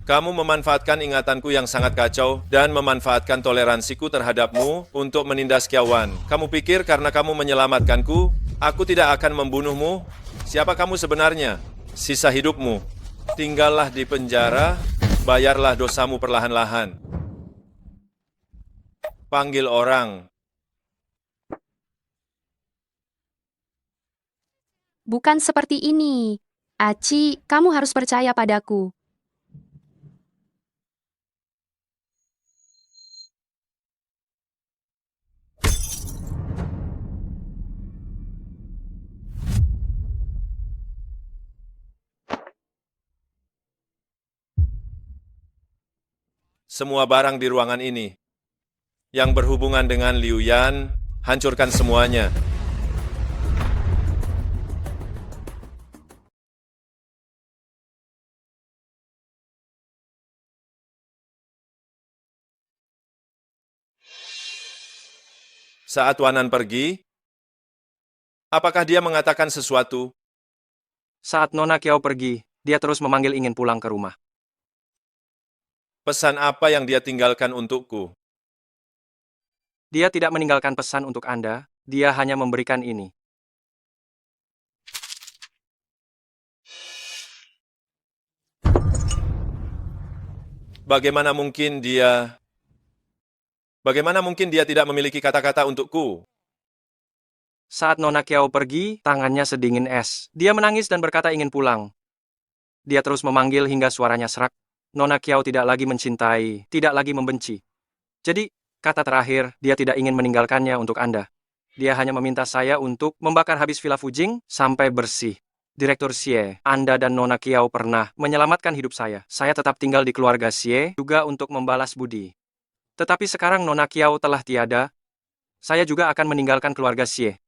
Kamu memanfaatkan ingatanku yang sangat kacau dan memanfaatkan toleransiku terhadapmu untuk menindas Kiawan. Kamu pikir karena kamu menyelamatkanku, aku tidak akan membunuhmu? Siapa kamu sebenarnya? Sisa hidupmu. Tinggallah di penjara, bayarlah dosamu perlahan-lahan. Panggil orang. Bukan seperti ini. Aci, kamu harus percaya padaku. semua barang di ruangan ini. Yang berhubungan dengan Liu Yan, hancurkan semuanya. Saat Wanan pergi, apakah dia mengatakan sesuatu? Saat Nona Kiao pergi, dia terus memanggil ingin pulang ke rumah. Pesan apa yang dia tinggalkan untukku? Dia tidak meninggalkan pesan untuk Anda, dia hanya memberikan ini. Bagaimana mungkin dia tidak memiliki kata-kata untukku? Saat Nona Kiao pergi, tangannya sedingin es. Dia menangis dan berkata ingin pulang. Dia terus memanggil hingga suaranya serak. Nona Kiao tidak lagi mencintai, tidak lagi membenci. Jadi, kata terakhir, dia tidak ingin meninggalkannya untuk Anda. Dia hanya meminta saya untuk membakar habis Villa Fujing sampai bersih. Direktur Xie, Anda dan Nona Kiao pernah menyelamatkan hidup saya. Saya tetap tinggal di keluarga Xie juga untuk membalas budi. Tetapi sekarang Nona Kiao telah tiada, saya juga akan meninggalkan keluarga Xie.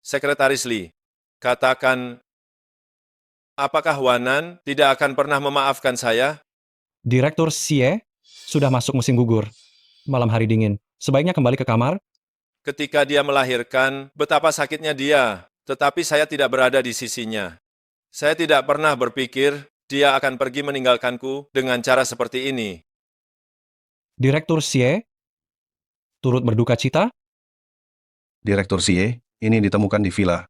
Sekretaris Li, katakan, apakah Wanan tidak akan pernah memaafkan saya? Direktur Xie sudah masuk musim gugur. Malam hari dingin. Sebaiknya kembali ke kamar. Ketika dia melahirkan, betapa sakitnya dia, tetapi saya tidak berada di sisinya. Saya tidak pernah berpikir dia akan pergi meninggalkanku dengan cara seperti ini. Direktur Xie turut berduka cita. Direktur Xie, ini ditemukan di villa.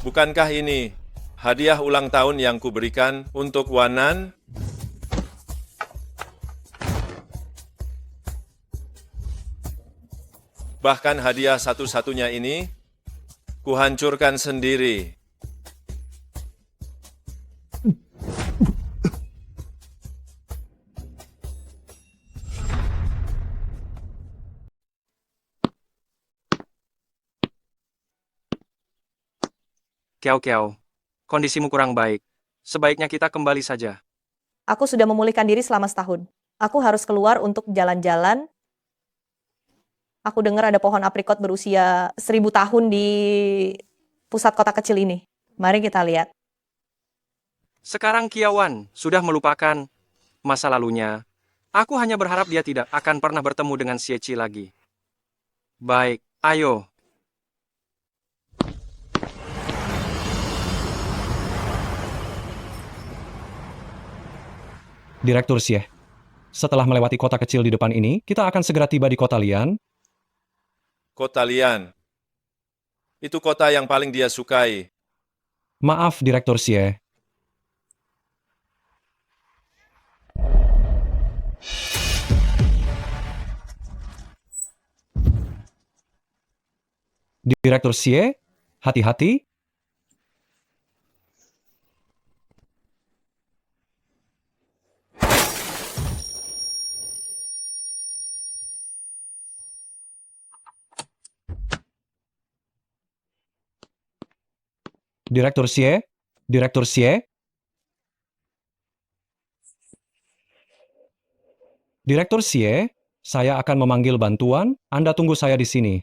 Bukankah ini hadiah ulang tahun yang kuberikan untuk Wanan? Bahkan hadiah satu-satunya ini, kuhancurkan sendiri. Kiao, kondisimu kurang baik. Sebaiknya kita kembali saja. Aku sudah memulihkan diri selama setahun. Aku harus keluar untuk jalan-jalan. Aku dengar ada pohon aprikot berusia 1000 tahun di pusat kota kecil ini. Mari kita lihat. Sekarang Kiawan sudah melupakan masa lalunya. Aku hanya berharap dia tidak akan pernah bertemu dengan Xie lagi. Baik, ayo. Direktur Xie, setelah melewati kota kecil di depan ini, kita akan segera tiba di kota Lian. Kota Lian. Itu kota yang paling dia sukai. Maaf, Direktur Xie. Direktur Xie, hati-hati. Direktur Xie, Direktur Xie. Direktur Xie, saya akan memanggil bantuan. Anda tunggu saya di sini.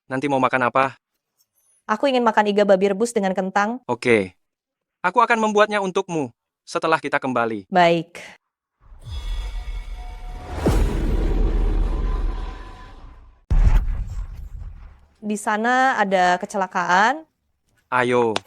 Nanti mau makan apa? Aku ingin makan iga babi rebus dengan kentang. Oke. Aku akan membuatnya untukmu setelah kita kembali. Baik. Di sana ada kecelakaan. Ayo.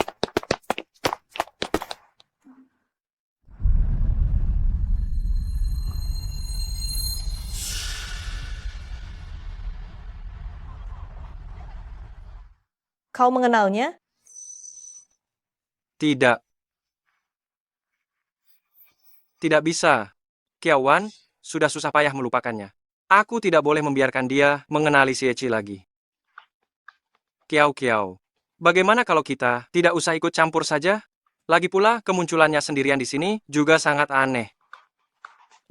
Kau mengenalnya? Tidak. Tidak bisa. Kiawan sudah susah payah melupakannya. Aku tidak boleh membiarkan dia mengenali Xie lagi. Kiao, bagaimana kalau kita tidak usah ikut campur saja? Lagi pula, kemunculannya sendirian di sini juga sangat aneh.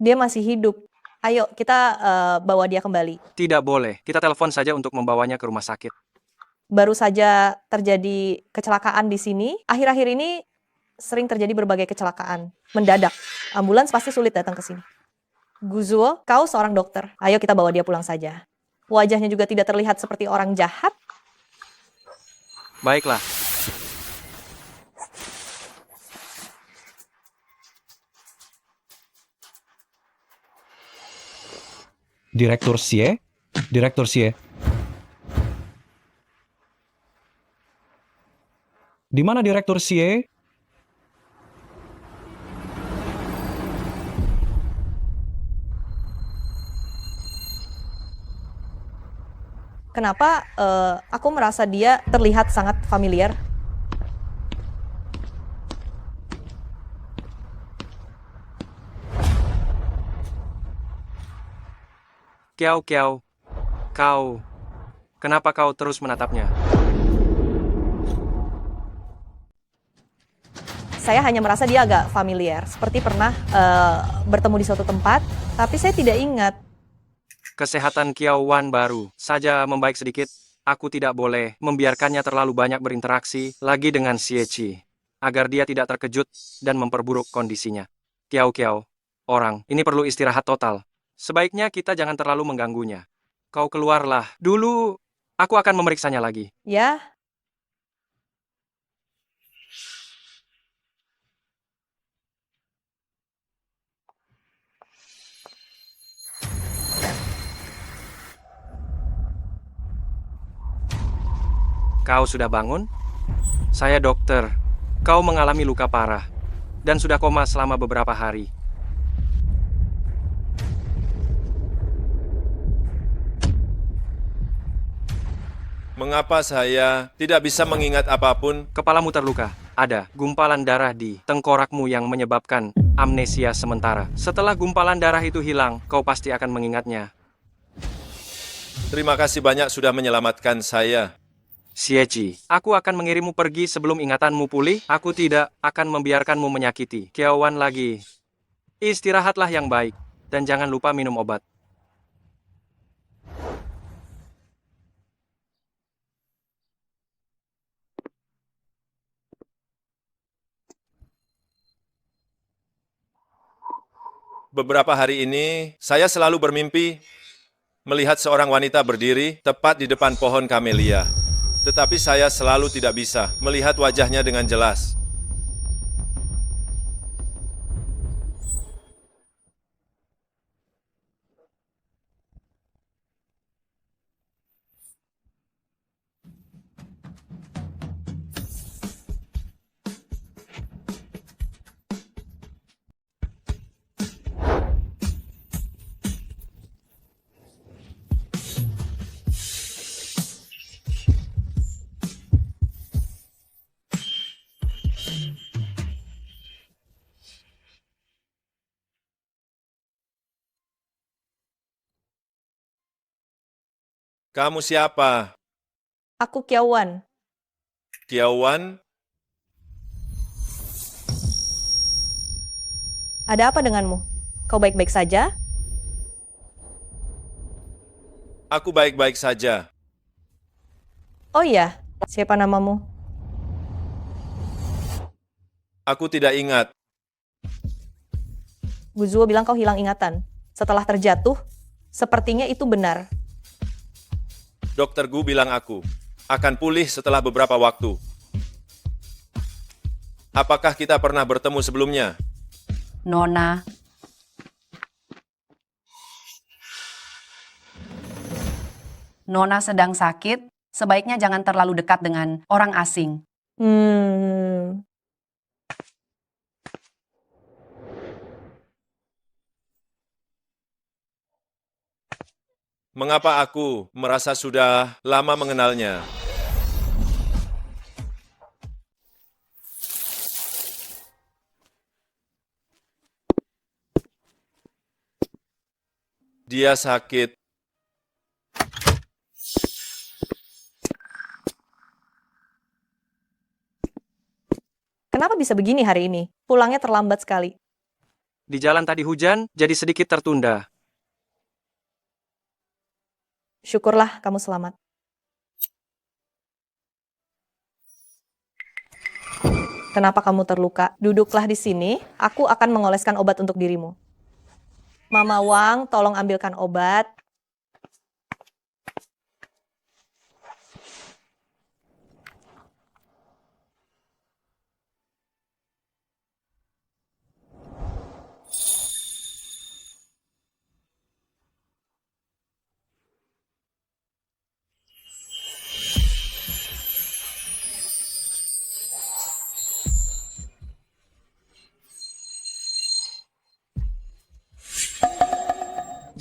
Dia masih hidup. Ayo, kita bawa dia kembali. Tidak boleh, kita telepon saja untuk membawanya ke rumah sakit. Baru saja terjadi kecelakaan di sini. Akhir-akhir ini sering terjadi berbagai kecelakaan. Mendadak. Ambulans pasti sulit datang ke sini. Guzuo, kau seorang dokter. Ayo kita bawa dia pulang saja. Wajahnya juga tidak terlihat seperti orang jahat. Baiklah. Direktur Xie? Direktur Xie. Di mana Direktur Xie? Kenapa aku merasa dia terlihat sangat familiar? Kiao, kenapa kau terus menatapnya? Saya hanya merasa dia agak familiar, seperti pernah bertemu di suatu tempat, tapi saya tidak ingat. Kesehatan Kiao Wan baru saja membaik sedikit. Aku tidak boleh membiarkannya terlalu banyak berinteraksi lagi dengan Xie, agar dia tidak terkejut dan memperburuk kondisinya. Kiao, orang ini perlu istirahat total. Sebaiknya kita jangan terlalu mengganggunya. Kau keluarlah. Dulu, aku akan memeriksanya lagi. Ya, Kau sudah bangun? Saya dokter. Kau mengalami luka parah dan sudah koma selama beberapa hari. Mengapa saya tidak bisa mengingat apapun? Kepalamu terluka. Ada gumpalan darah di tengkorakmu yang menyebabkan amnesia sementara. Setelah gumpalan darah itu hilang, kau pasti akan mengingatnya. Terima kasih banyak sudah menyelamatkan saya. Xie, aku akan mengirimmu pergi sebelum ingatanmu pulih. Aku tidak akan membiarkanmu menyakiti Kiao Wan lagi. Istirahatlah yang baik, dan jangan lupa minum obat. Beberapa hari ini, saya selalu bermimpi melihat seorang wanita berdiri tepat di depan pohon kamelia. Tetapi saya selalu tidak bisa melihat wajahnya dengan jelas. Kamu siapa? aku Kiao Wan. Kiao Wan? Ada apa denganmu? Kau baik-baik saja? Aku baik-baik saja. Oh iya, siapa namamu? Aku tidak ingat. Guzuo bilang kau hilang ingatan. Setelah terjatuh, sepertinya itu benar. Dokter Gu bilang aku akan pulih setelah beberapa waktu. Apakah kita pernah bertemu sebelumnya? Nona, Nona sedang sakit, sebaiknya jangan terlalu dekat dengan orang asing. Hmm, Mengapa aku merasa sudah lama mengenalnya? Dia sakit. Kenapa bisa begini hari ini? Pulangnya terlambat sekali. Di jalan tadi hujan, jadi sedikit tertunda. Syukurlah kamu selamat. Kenapa kamu terluka? Duduklah di sini, aku akan mengoleskan obat untuk dirimu. Mama Wang, tolong ambilkan obat.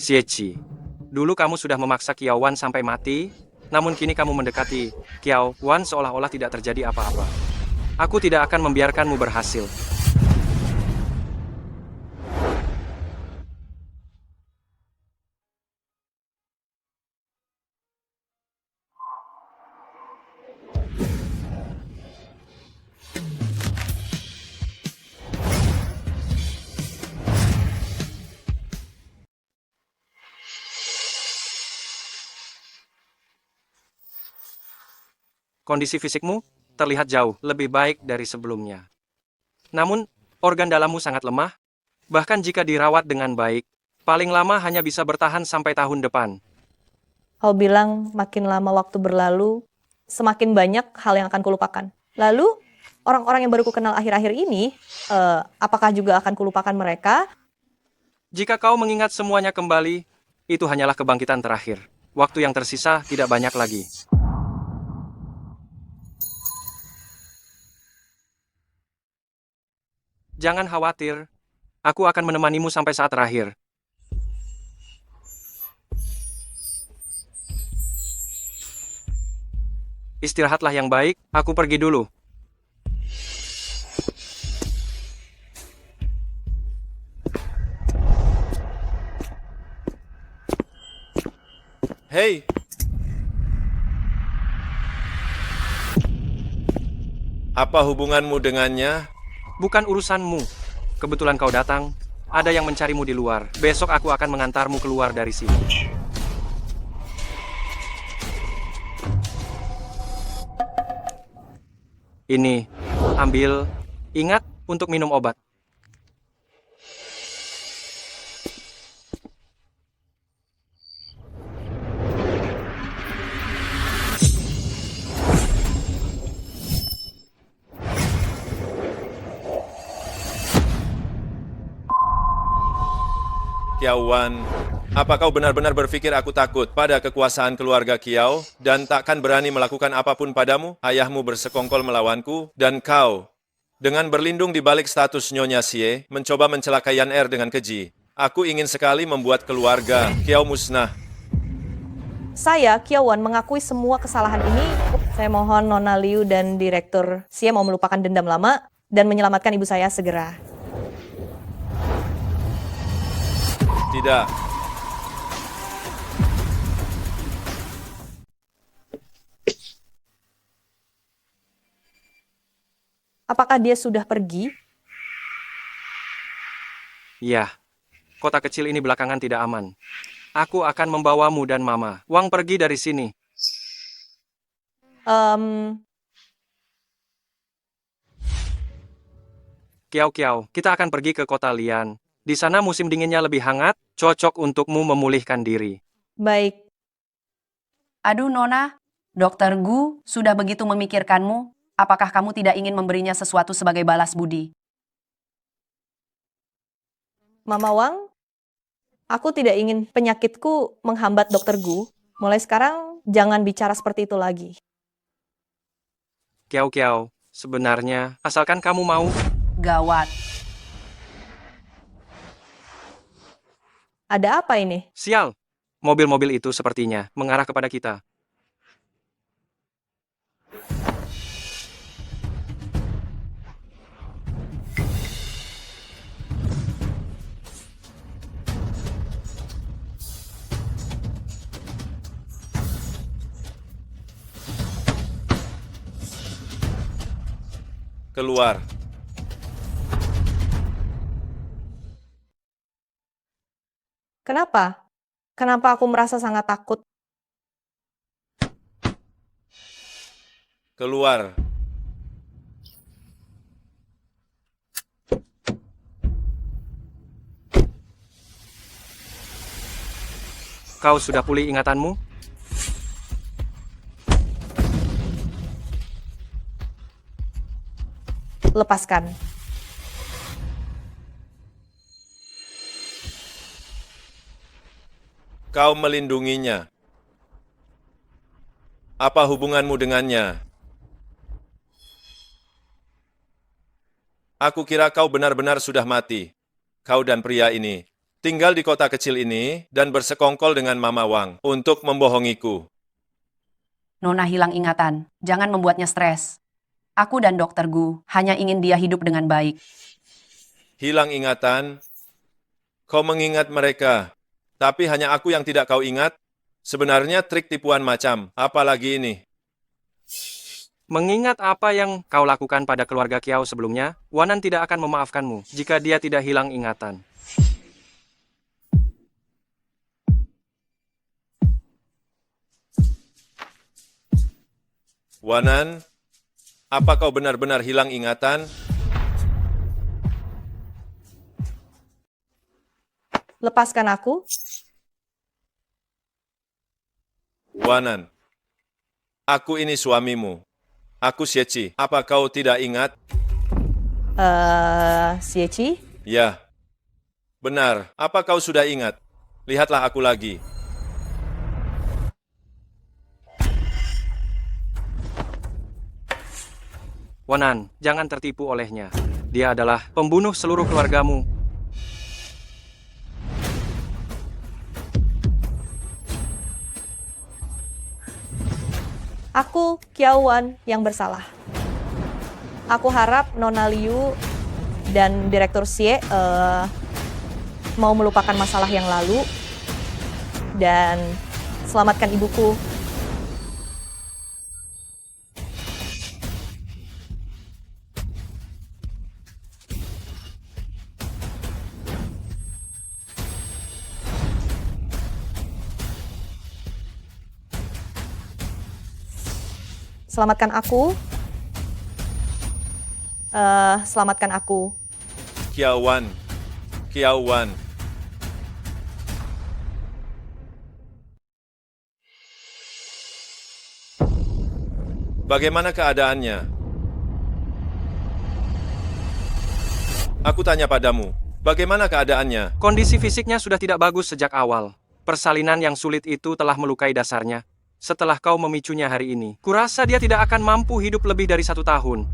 Xie, dulu kamu sudah memaksa Kiao Wan sampai mati, namun kini kamu mendekati Kiao Wan seolah-olah tidak terjadi apa-apa. Aku tidak akan membiarkanmu berhasil. Kondisi fisikmu terlihat jauh lebih baik dari sebelumnya. Namun, organ dalammu sangat lemah, bahkan jika dirawat dengan baik, paling lama hanya bisa bertahan sampai tahun depan. Kau bilang makin lama waktu berlalu, semakin banyak hal yang akan kulupakan. Lalu, orang-orang yang baru kukenal akhir-akhir ini, apakah juga akan kulupakan mereka? Jika kau mengingat semuanya kembali, itu hanyalah kebangkitan terakhir. Waktu yang tersisa tidak banyak lagi. Jangan khawatir, aku akan menemanimu sampai saat terakhir. Istirahatlah yang baik, aku pergi dulu. Hei! Apa hubunganmu dengannya? Bukan urusanmu. Kebetulan kau datang, ada yang mencarimu di luar. Besok aku akan mengantarmu keluar dari sini. Ini, ambil. Ingat untuk minum obat. Kiao Wan, apa kau benar-benar berpikir aku takut pada kekuasaan keluarga Kiao dan takkan berani melakukan apapun padamu? Ayahmu bersekongkol melawanku, dan kau, dengan berlindung di balik status Nyonya Xie, mencoba mencelakai Yan Er dengan keji. Aku ingin sekali membuat keluarga Kiao musnah. Saya, Kiao Wan, mengakui semua kesalahan ini. Saya mohon Nona Liu dan Direktur Xie mau melupakan dendam lama dan menyelamatkan ibu saya segera. Tidak. Apakah dia sudah pergi? Ya, kota kecil ini belakangan tidak aman. Aku akan membawamu dan Mama Wang pergi dari sini. Kiao, kita akan pergi ke kota Lian. Di sana musim dinginnya lebih hangat, cocok untukmu memulihkan diri. Baik. Aduh Nona, Dokter Gu sudah begitu memikirkanmu, apakah kamu tidak ingin memberinya sesuatu sebagai balas budi? Mama Wang, aku tidak ingin penyakitku menghambat Dokter Gu. Mulai sekarang, jangan bicara seperti itu lagi. Kiao, sebenarnya, asalkan kamu mau. Gawat. Ada apa ini? Sial, mobil-mobil itu sepertinya mengarah kepada kita. Keluar. Kenapa? Kenapa aku merasa sangat takut? Keluar. Kau sudah pulih ingatanmu? Lepaskan. Kau melindunginya. Apa hubunganmu dengannya? Aku kira kau benar-benar sudah mati. Kau dan pria ini tinggal di kota kecil ini dan bersekongkol dengan Mama Wang untuk membohongiku. Nona hilang ingatan. Jangan membuatnya stres. Aku dan Dokter Gu hanya ingin dia hidup dengan baik. Hilang ingatan? Kau mengingat mereka, tapi hanya aku yang tidak kau ingat? Sebenarnya trik tipuan macam apa lagi ini? Mengingat apa yang kau lakukan pada keluarga Kiao sebelumnya, Wanan tidak akan memaafkanmu jika dia tidak hilang ingatan. Wanan, apa kau benar-benar hilang ingatan? Lepaskan aku. Wanan, aku ini suamimu. Aku Xie. Apa kau tidak ingat? Xie. Ya, benar. Apa kau sudah ingat? Lihatlah aku lagi. Wanan, jangan tertipu olehnya. Dia adalah pembunuh seluruh keluargamu. Aku Kiao Wan yang bersalah. Aku harap Nona Liu dan Direktur Xie mau melupakan masalah yang lalu dan selamatkan ibuku. Selamatkan aku. Selamatkan aku. Kiao Wan. Bagaimana keadaannya? Aku tanya padamu, bagaimana keadaannya? Kondisi fisiknya sudah tidak bagus sejak awal. Persalinan yang sulit itu telah melukai dasarnya. Setelah kau memicunya hari ini, kurasa dia tidak akan mampu hidup lebih dari 1 tahun.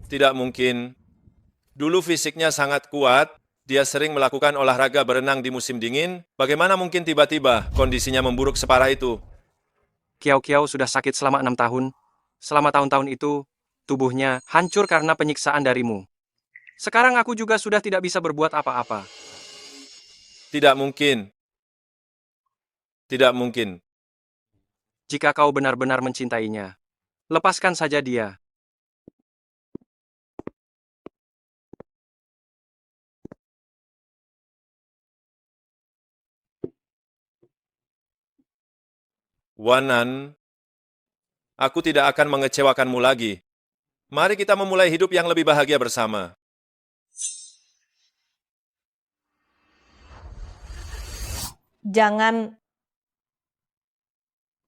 Tidak mungkin. Dulu fisiknya sangat kuat, dia sering melakukan olahraga berenang di musim dingin. Bagaimana mungkin tiba-tiba kondisinya memburuk separah itu? Kiao sudah sakit selama 6 tahun. Selama tahun-tahun itu, tubuhnya hancur karena penyiksaan darimu. Sekarang aku juga sudah tidak bisa berbuat apa-apa. Tidak mungkin. Tidak mungkin. Jika kau benar-benar mencintainya, lepaskan saja dia. Wanan, aku tidak akan mengecewakanmu lagi. Mari kita memulai hidup yang lebih bahagia bersama. Jangan.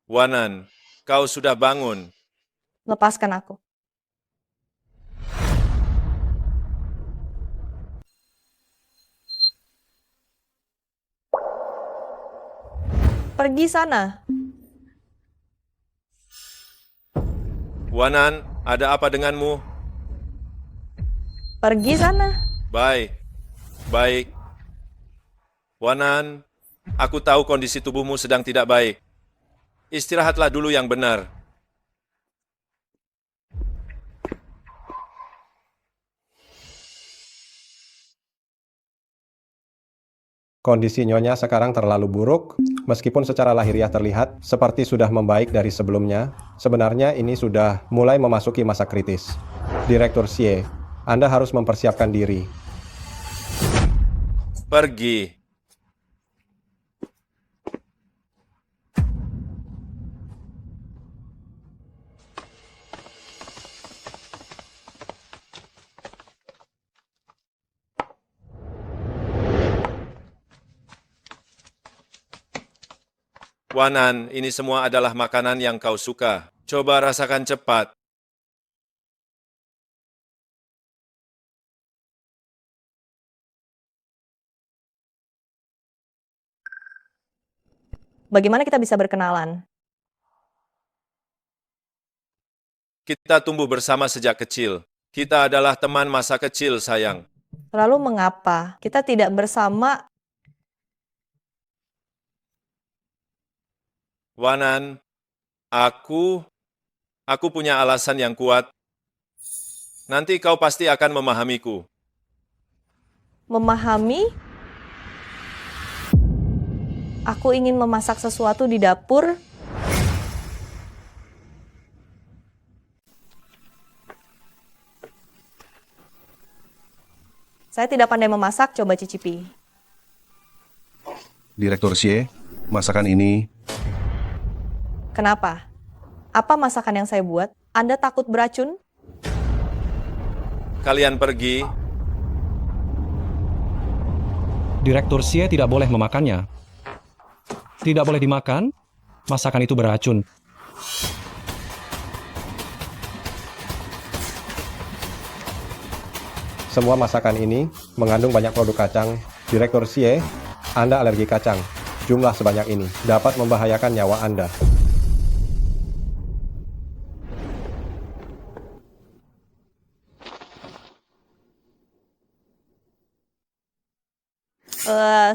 Wanan, kau sudah bangun. Lepaskan aku. Pergi sana. Wanan, ada apa denganmu? Pergi sana. Baik. Wanan, aku tahu kondisi tubuhmu sedang tidak baik. Istirahatlah dulu yang benar. Kondisi Nyonya sekarang terlalu buruk. Meskipun secara lahiriah terlihat seperti sudah membaik dari sebelumnya, sebenarnya ini sudah mulai memasuki masa kritis. Direktur Xie, Anda harus mempersiapkan diri. Pergi. Wanan, ini semua adalah makanan yang kau suka. Coba rasakan cepat. Bagaimana kita bisa berkenalan? Kita tumbuh bersama sejak kecil. Kita adalah teman masa kecil, sayang. Lalu mengapa kita tidak bersama? Wanan, aku punya alasan yang kuat. Nanti kau pasti akan memahamiku. Memahami? Aku ingin memasak sesuatu di dapur. Saya tidak pandai memasak, coba cicipi. Direktur Xie, masakan ini Kenapa? Apa masakan yang saya buat? Anda takut beracun? Kalian pergi. Direktur Xie tidak boleh memakannya. Tidak boleh dimakan, masakan itu beracun. Semua masakan ini mengandung banyak produk kacang. Direktur Xie, Anda alergi kacang. Jumlah sebanyak ini dapat membahayakan nyawa Anda.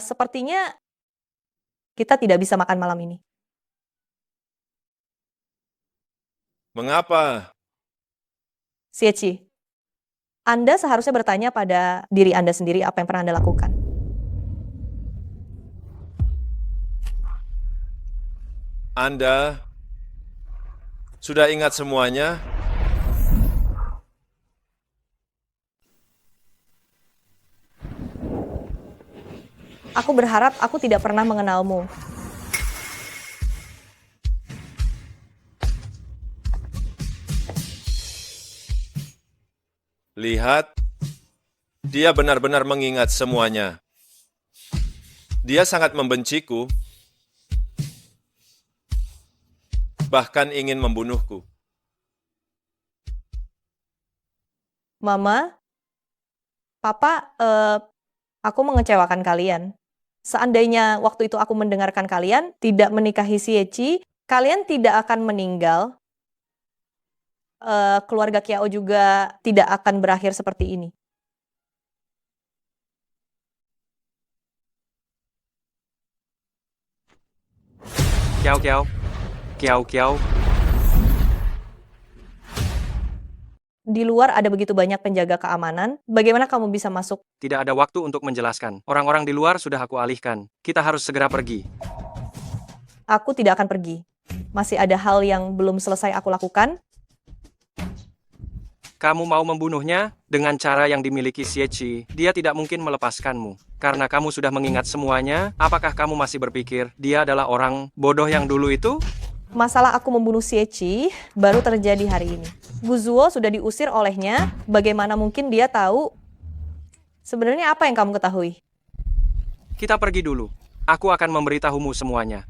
Sepertinya kita tidak bisa makan malam ini. Mengapa? Sieci, Anda seharusnya bertanya pada diri Anda sendiri apa yang pernah Anda lakukan. Anda sudah ingat semuanya? Aku berharap aku tidak pernah mengenalmu. Lihat, dia benar-benar mengingat semuanya. Dia sangat membenciku, bahkan ingin membunuhku. Mama, Papa, aku mengecewakan kalian. Seandainya waktu itu aku mendengarkan kalian tidak menikahi Sieci, kalian tidak akan meninggal. Keluarga Kiao juga tidak akan berakhir seperti ini. Kiao Kiao. Kiao Kiao. Di luar ada begitu banyak penjaga keamanan, bagaimana kamu bisa masuk? Tidak ada waktu untuk menjelaskan. Orang-orang di luar sudah aku alihkan. Kita harus segera pergi. Aku tidak akan pergi. Masih ada hal yang belum selesai aku lakukan. Kamu mau membunuhnya dengan cara yang dimiliki Sieci. Dia tidak mungkin melepaskanmu. Karena kamu sudah mengingat semuanya, apakah kamu masih berpikir dia adalah orang bodoh yang dulu itu? Masalah aku membunuh Sieci baru terjadi hari ini. Guzuo sudah diusir olehnya, bagaimana mungkin dia tahu? Sebenarnya apa yang kamu ketahui? Kita pergi dulu. Aku akan memberitahumu semuanya.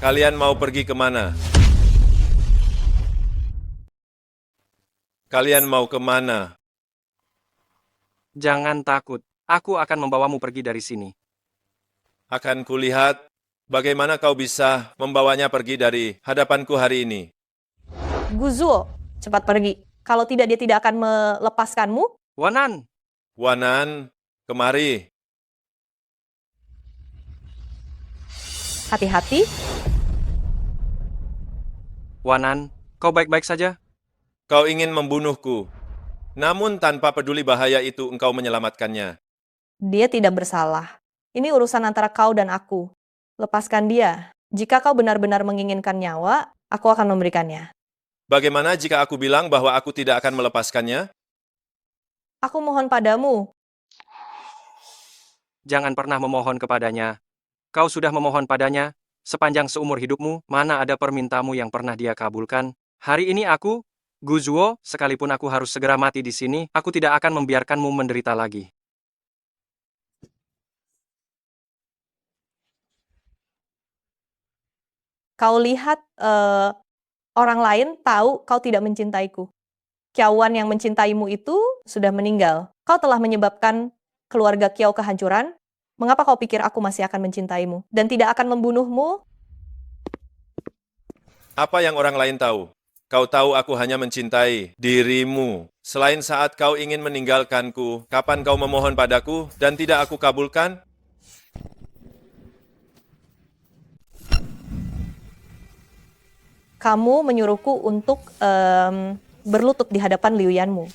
Kalian mau pergi kemana? Kalian mau kemana? Jangan takut. Aku akan membawamu pergi dari sini. Akan kulihat bagaimana kau bisa membawanya pergi dari hadapanku hari ini. Guzuo, cepat pergi. Kalau tidak, dia tidak akan melepaskanmu. Wanan! Wanan, kemari. Hati-hati. Wanan, kau baik-baik saja? Kau ingin membunuhku. Namun tanpa peduli bahaya itu engkau menyelamatkannya. Dia tidak bersalah. Ini urusan antara kau dan aku. Lepaskan dia. Jika kau benar-benar menginginkan nyawa, aku akan memberikannya. Bagaimana jika aku bilang bahwa aku tidak akan melepaskannya? Aku mohon padamu. Jangan pernah memohon kepadanya. Kau sudah memohon padanya, sepanjang seumur hidupmu, mana ada permintaanmu yang pernah dia kabulkan. Hari ini aku, Guzuo, sekalipun aku harus segera mati di sini, aku tidak akan membiarkanmu menderita lagi. Kau lihat orang lain tahu kau tidak mencintaiku. Kiawan yang mencintaimu itu sudah meninggal. Kau telah menyebabkan keluarga Kiau kehancuran. Mengapa kau pikir aku masih akan mencintaimu dan tidak akan membunuhmu? Apa yang orang lain tahu? Kau tahu aku hanya mencintai dirimu. Selain saat kau ingin meninggalkanku, kapan kau memohon padaku dan tidak aku kabulkan? Kamu menyuruhku untuk berlutut di hadapan Liu Yanmu.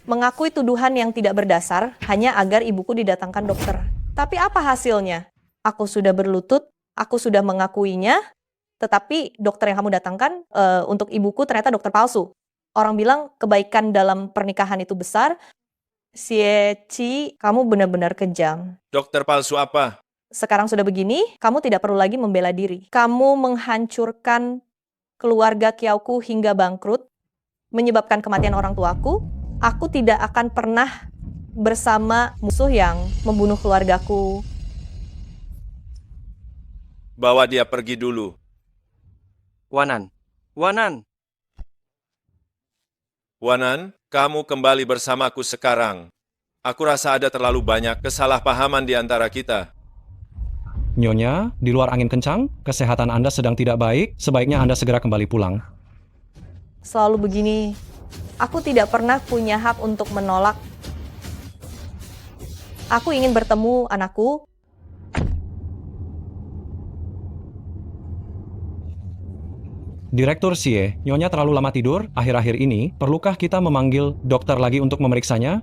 Mengakui tuduhan yang tidak berdasar hanya agar ibuku didatangkan dokter. Tapi apa hasilnya? Aku sudah berlutut, aku sudah mengakuinya, tetapi dokter yang kamu datangkan untuk ibuku ternyata dokter palsu. Orang bilang kebaikan dalam pernikahan itu besar. Xie, kamu benar-benar kejam. Dokter palsu apa? Sekarang sudah begini, kamu tidak perlu lagi membela diri. Kamu menghancurkan keluarga Kiauku hingga bangkrut, menyebabkan kematian orang tuaku. Aku tidak akan pernah bersama musuh yang membunuh keluargaku. Bawa dia pergi dulu. Wanan. Wanan, kamu kembali bersamaku sekarang. Aku rasa ada terlalu banyak kesalahpahaman di antara kita. Nyonya, di luar angin kencang, kesehatan Anda sedang tidak baik, sebaiknya Anda segera kembali pulang. Selalu begini, aku tidak pernah punya hak untuk menolak. Aku ingin bertemu anakku. Direktur Xie, Nyonya terlalu lama tidur akhir-akhir ini, perlukah kita memanggil dokter lagi untuk memeriksanya?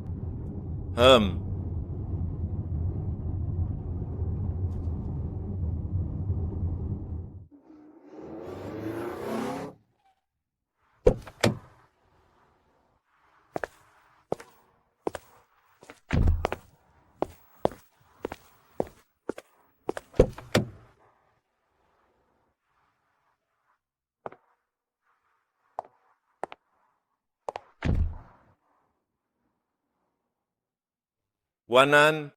Wanan,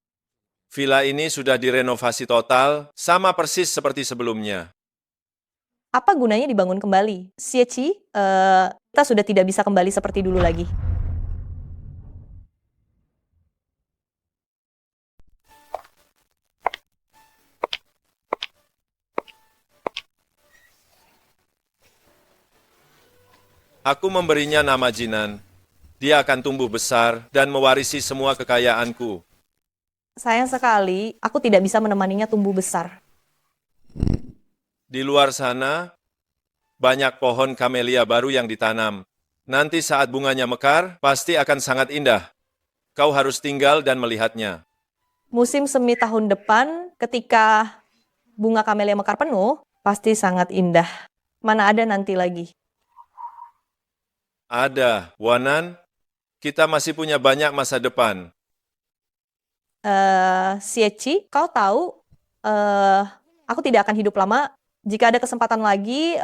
villa ini sudah direnovasi total, sama persis seperti sebelumnya. Apa gunanya dibangun kembali? Xie, kita sudah tidak bisa kembali seperti dulu lagi. Aku memberinya nama Jinan. Dia akan tumbuh besar dan mewarisi semua kekayaanku. Sayang sekali, aku tidak bisa menemaninya tumbuh besar. Di luar sana, banyak pohon kamelia baru yang ditanam. Nanti saat bunganya mekar, pasti akan sangat indah. Kau harus tinggal dan melihatnya. Musim semi tahun depan, ketika bunga kamelia mekar penuh, pasti sangat indah. Mana ada nanti lagi. Ada, Wanan. Kita masih punya banyak masa depan. Xie, kau tahu, aku tidak akan hidup lama. Jika ada kesempatan lagi,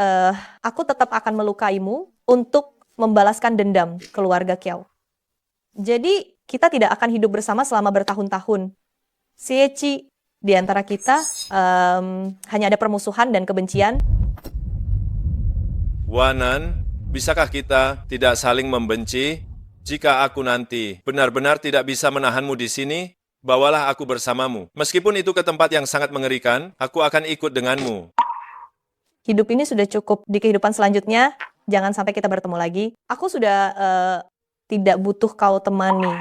aku tetap akan melukaimu untuk membalaskan dendam keluarga Kiau. Jadi, kita tidak akan hidup bersama selama bertahun-tahun. Xie, di antara kita hanya ada permusuhan dan kebencian. Wanan, bisakah kita tidak saling membenci? Jika aku nanti benar-benar tidak bisa menahanmu di sini, bawalah aku bersamamu. Meskipun itu ke tempat yang sangat mengerikan, aku akan ikut denganmu. Hidup ini sudah cukup. Di kehidupan selanjutnya, jangan sampai kita bertemu lagi. Aku sudah tidak butuh kau temani.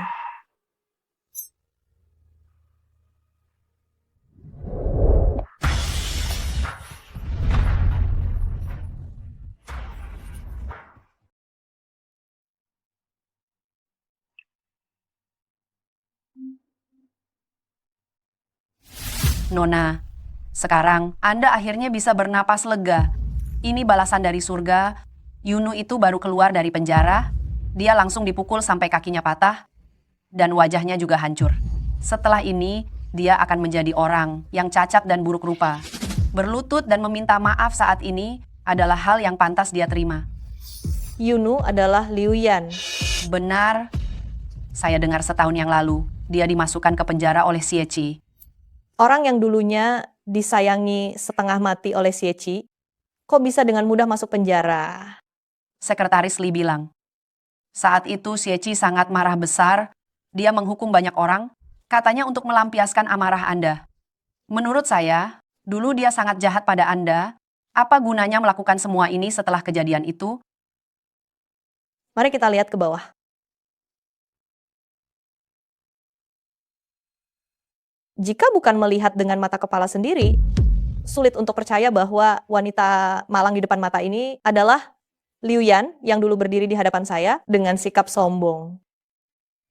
Nona, sekarang Anda akhirnya bisa bernapas lega. Ini balasan dari surga. Yunu itu baru keluar dari penjara. Dia langsung dipukul sampai kakinya patah. Dan wajahnya juga hancur. Setelah ini, dia akan menjadi orang yang cacat dan buruk rupa. Berlutut dan meminta maaf saat ini adalah hal yang pantas dia terima. Yunu adalah Liu Yan. Benar, saya dengar setahun yang lalu, dia dimasukkan ke penjara oleh Xie. Orang yang dulunya disayangi setengah mati oleh Xie, kok bisa dengan mudah masuk penjara? Sekretaris Li bilang. Saat itu Xie sangat marah besar, dia menghukum banyak orang, katanya untuk melampiaskan amarah Anda. Menurut saya, dulu dia sangat jahat pada Anda. Apa gunanya melakukan semua ini setelah kejadian itu? Mari kita lihat ke bawah. Jika bukan melihat dengan mata kepala sendiri, sulit untuk percaya bahwa wanita malang di depan mata ini adalah Liu Yan yang dulu berdiri di hadapan saya dengan sikap sombong.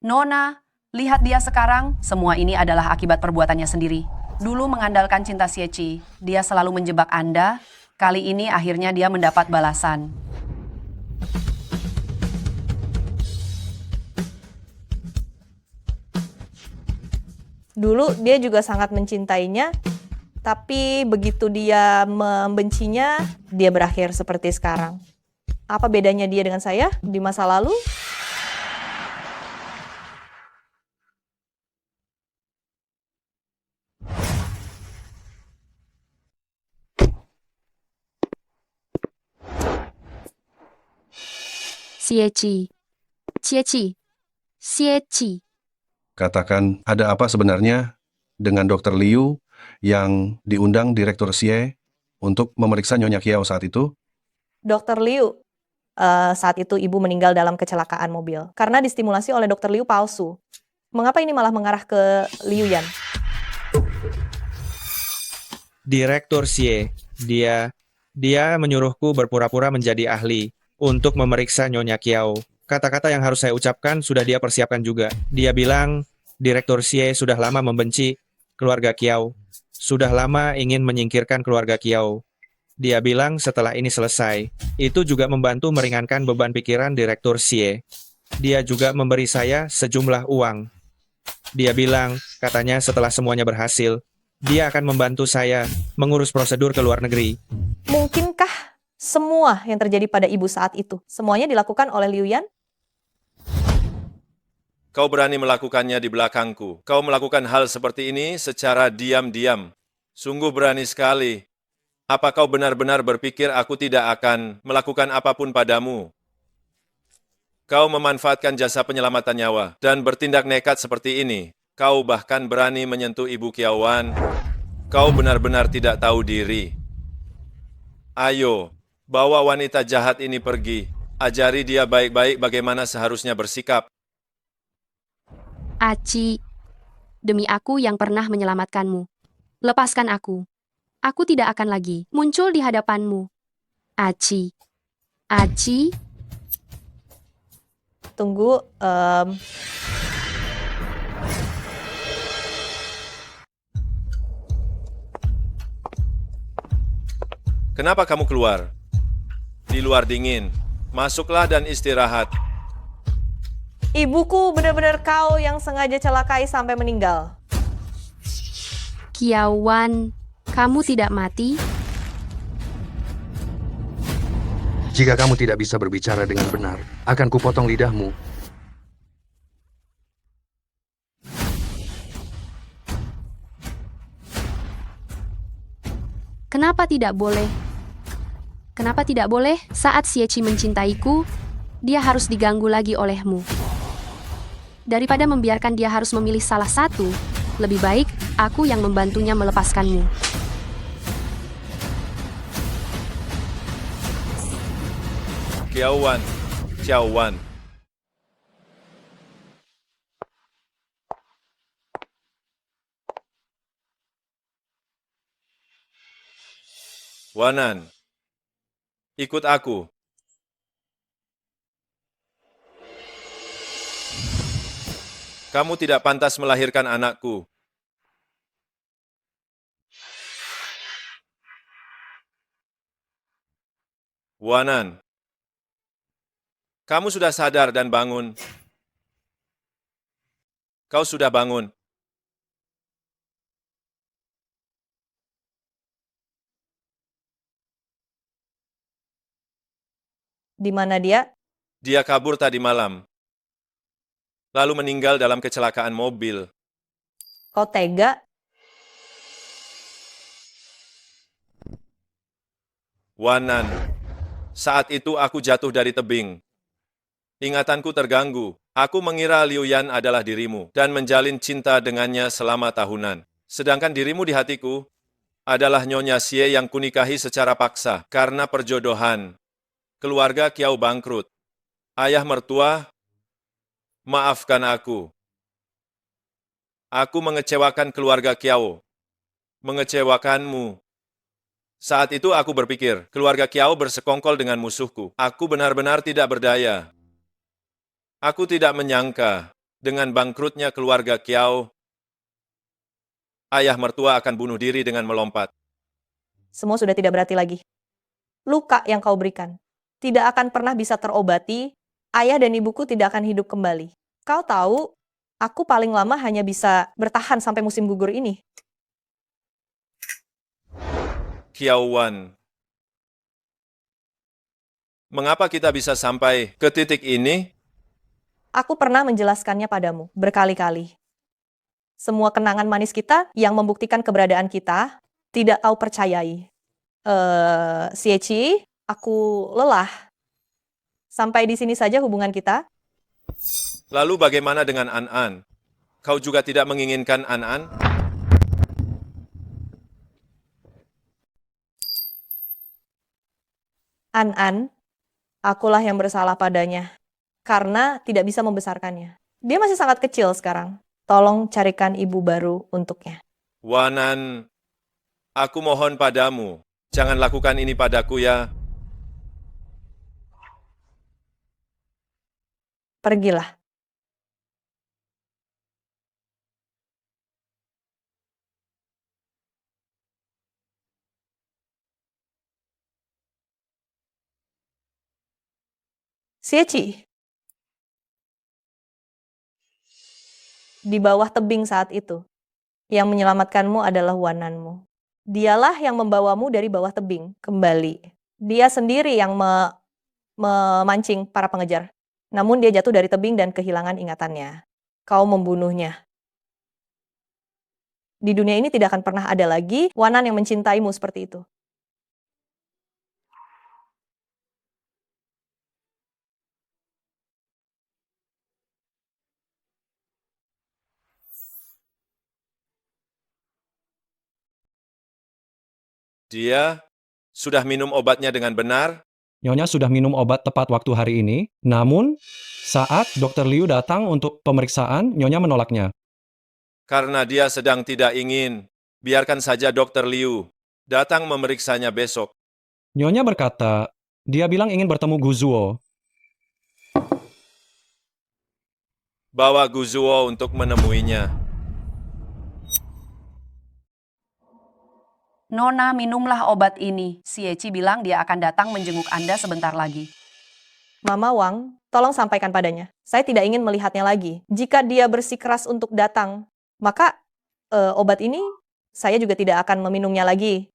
Nona, lihat dia sekarang, semua ini adalah akibat perbuatannya sendiri. Dulu mengandalkan cinta Xie, dia selalu menjebak Anda, kali ini akhirnya dia mendapat balasan. Dulu dia juga sangat mencintainya, tapi begitu dia membencinya, dia berakhir seperti sekarang. Apa bedanya dia dengan saya di masa lalu? Xie. Katakan, ada apa sebenarnya dengan Dr. Liu yang diundang Direktur Xie untuk memeriksa Nyonya Kiao saat itu? Dr. Liu, saat itu ibu meninggal dalam kecelakaan mobil karena distimulasi oleh Dr. Liu palsu. Mengapa ini malah mengarah ke Liu Yan? Direktur Xie, dia menyuruhku berpura-pura menjadi ahli untuk memeriksa Nyonya Kiao. Kata-kata yang harus saya ucapkan sudah dia persiapkan juga. Dia bilang, Direktur Xie sudah lama membenci keluarga Kiao. Sudah lama ingin menyingkirkan keluarga Kiao. Dia bilang setelah ini selesai, itu juga membantu meringankan beban pikiran Direktur Xie. Dia juga memberi saya sejumlah uang. Dia bilang, katanya setelah semuanya berhasil, dia akan membantu saya mengurus prosedur ke luar negeri. Mungkinkah semua yang terjadi pada ibu saat itu, semuanya dilakukan oleh Liu Yan? Kau berani melakukannya di belakangku. Kau melakukan hal seperti ini secara diam-diam. Sungguh berani sekali. Apa kau benar-benar berpikir aku tidak akan melakukan apapun padamu? Kau memanfaatkan jasa penyelamatan nyawa dan bertindak nekat seperti ini. Kau bahkan berani menyentuh Ibu Kiawan. Kau benar-benar tidak tahu diri. Ayo, bawa wanita jahat ini pergi. Ajari dia baik-baik bagaimana seharusnya bersikap. Aci, demi aku yang pernah menyelamatkanmu. Lepaskan aku. Aku tidak akan lagi muncul di hadapanmu. Aci. Tunggu, Kenapa kamu keluar? Di luar dingin. Masuklah dan istirahat. ibuku benar-benar kau yang sengaja celakai sampai meninggal. Kiawan, kamu tidak mati? Jika kamu tidak bisa berbicara dengan benar, akan kupotong lidahmu. Kenapa tidak boleh? Kenapa tidak boleh? Saat Xie mencintaiku, dia harus diganggu lagi olehmu. Daripada membiarkan dia harus memilih salah satu, lebih baik aku yang membantunya melepaskanmu. Kiawan. Wanan, ikut aku. Kamu tidak pantas melahirkan anakku. Wanan, kamu sudah sadar dan bangun. Kau sudah bangun. Di mana dia? Dia kabur tadi malam, lalu meninggal dalam kecelakaan mobil. Kau tega? Wanan, saat itu aku jatuh dari tebing. Ingatanku terganggu. Aku mengira Liu Yan adalah dirimu dan menjalin cinta dengannya selama tahunan. Sedangkan dirimu di hatiku adalah Nyonya Xie yang kunikahi secara paksa karena perjodohan. Keluarga Kiao bangkrut. Ayah mertua, maafkan aku. Aku mengecewakan keluarga Kiao. Mengecewakanmu. Saat itu aku berpikir, keluarga Kiao bersekongkol dengan musuhku. Aku benar-benar tidak berdaya. Aku tidak menyangka, dengan bangkrutnya keluarga Kiao, ayah mertua akan bunuh diri dengan melompat. Semua sudah tidak berarti lagi. Luka yang kau berikan tidak akan pernah bisa terobati. Ayah dan ibuku tidak akan hidup kembali. Kau tahu, aku paling lama hanya bisa bertahan sampai musim gugur ini. Kiao Wan, mengapa kita bisa sampai ke titik ini? Aku pernah menjelaskannya padamu berkali-kali. Semua kenangan manis kita yang membuktikan keberadaan kita tidak kau percayai. Xie, aku lelah. Sampai di sini saja hubungan kita. Lalu bagaimana dengan An-An? Kau juga tidak menginginkan An-An? An-An, akulah yang bersalah padanya. Karena tidak bisa membesarkannya. Dia masih sangat kecil sekarang. Tolong carikan ibu baru untuknya. Wanan, aku mohon padamu, jangan lakukan ini padaku ya. Pergilah. Xie, di bawah tebing saat itu, yang menyelamatkanmu adalah Wananmu. Dialah yang membawamu dari bawah tebing kembali. Dia sendiri yang memancing para pengejar. Namun dia jatuh dari tebing dan kehilangan ingatannya. Kau membunuhnya. Di dunia ini tidak akan pernah ada lagi Wanan yang mencintaimu seperti itu. Dia sudah minum obatnya dengan benar? Nyonya sudah minum obat tepat waktu hari ini, namun saat Dr. Liu datang untuk pemeriksaan, Nyonya menolaknya. Karena dia sedang tidak ingin. Biarkan saja Dr. Liu datang memeriksanya besok. Nyonya berkata, dia bilang ingin bertemu Guzuo. Bawa Guzuo untuk menemuinya. Nona, minumlah obat ini. Xie bilang dia akan datang menjenguk Anda sebentar lagi. Mama Wang, tolong sampaikan padanya. Saya tidak ingin melihatnya lagi. Jika dia bersikeras untuk datang, maka obat ini saya juga tidak akan meminumnya lagi.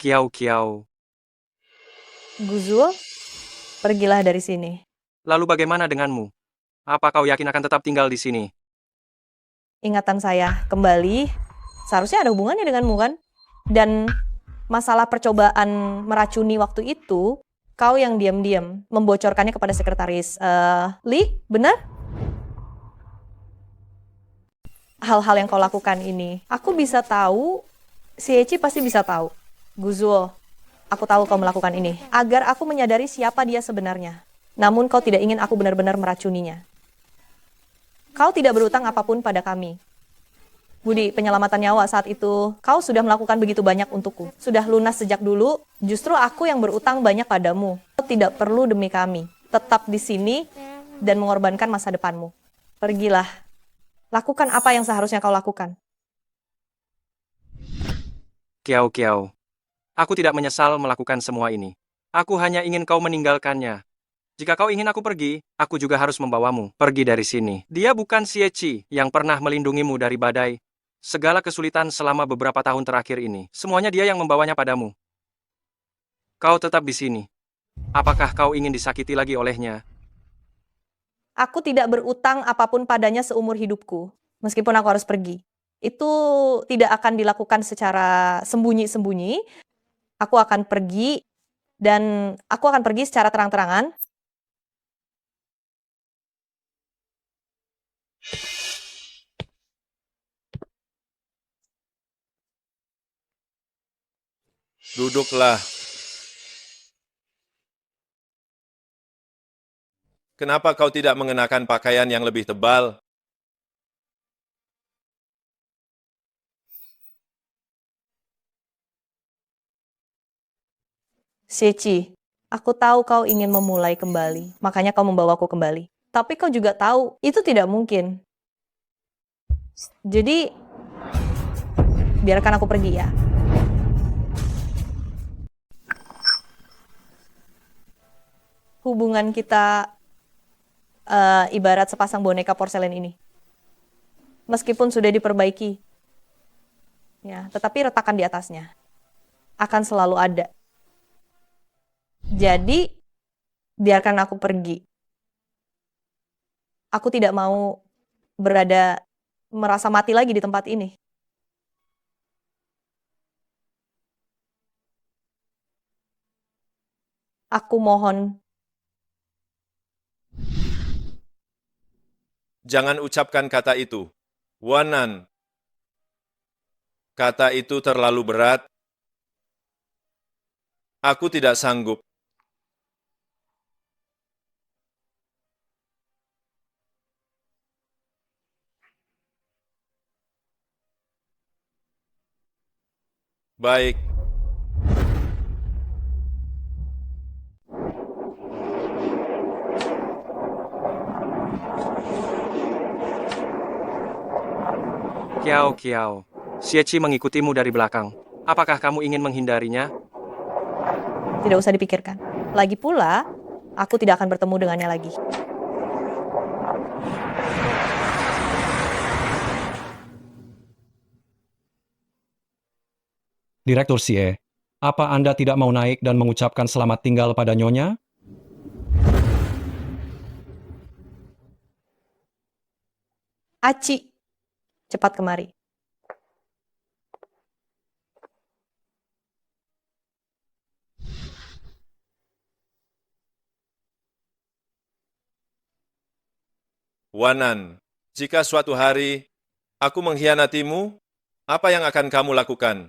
Kiao. Guzuo, pergilah dari sini. Lalu bagaimana denganmu? Apa kau yakin akan tetap tinggal di sini? Ingatan saya kembali, seharusnya ada hubungannya denganmu kan? Dan masalah percobaan meracuni waktu itu, kau yang diam-diam membocorkannya kepada sekretaris. Li, benar? Hal-hal yang kau lakukan ini, aku bisa tahu, Xie pasti bisa tahu. Guzuo, aku tahu kau melakukan ini, agar aku menyadari siapa dia sebenarnya. Namun kau tidak ingin aku benar-benar meracuninya. Kau tidak berutang apapun pada kami. Budi penyelamatan nyawa saat itu, kau sudah melakukan begitu banyak untukku. Sudah lunas sejak dulu, justru aku yang berutang banyak padamu. Kau tidak perlu demi kami. Tetap di sini dan mengorbankan masa depanmu. Pergilah. Lakukan apa yang seharusnya kau lakukan. Kiao Kiao. Aku tidak menyesal melakukan semua ini. Aku hanya ingin kau meninggalkannya. Jika kau ingin aku pergi, aku juga harus membawamu pergi dari sini. Dia bukan Xie yang pernah melindungimu dari badai. Segala kesulitan selama beberapa tahun terakhir ini, semuanya dia yang membawanya padamu. Kau tetap di sini. Apakah kau ingin disakiti lagi olehnya? Aku tidak berutang apapun padanya seumur hidupku, meskipun aku harus pergi. Itu tidak akan dilakukan secara sembunyi-sembunyi. Aku akan pergi, dan aku akan pergi secara terang-terangan. Duduklah. Kenapa kau tidak mengenakan pakaian yang lebih tebal? Xie, aku tahu kau ingin memulai kembali, makanya kau membawaku kembali. Tapi kau juga tahu, itu tidak mungkin. Jadi, biarkan aku pergi ya. Hubungan kita ibarat sepasang boneka porselen ini. Meskipun sudah diperbaiki, ya, tetapi retakan di atasnya akan selalu ada. Jadi, biarkan aku pergi. Aku tidak mau merasa mati lagi di tempat ini. Aku mohon. Jangan ucapkan kata itu. Wanan. Kata itu terlalu berat. Aku tidak sanggup. Baik. Kiao, Xie mengikutimu dari belakang. Apakah kamu ingin menghindarinya? Tidak usah dipikirkan. Lagi pula, aku tidak akan bertemu dengannya lagi. Direktur Xie, apa Anda tidak mau naik dan mengucapkan selamat tinggal pada Nyonya? Aci, cepat kemari. Wanan, jika suatu hari aku mengkhianatimu, apa yang akan kamu lakukan?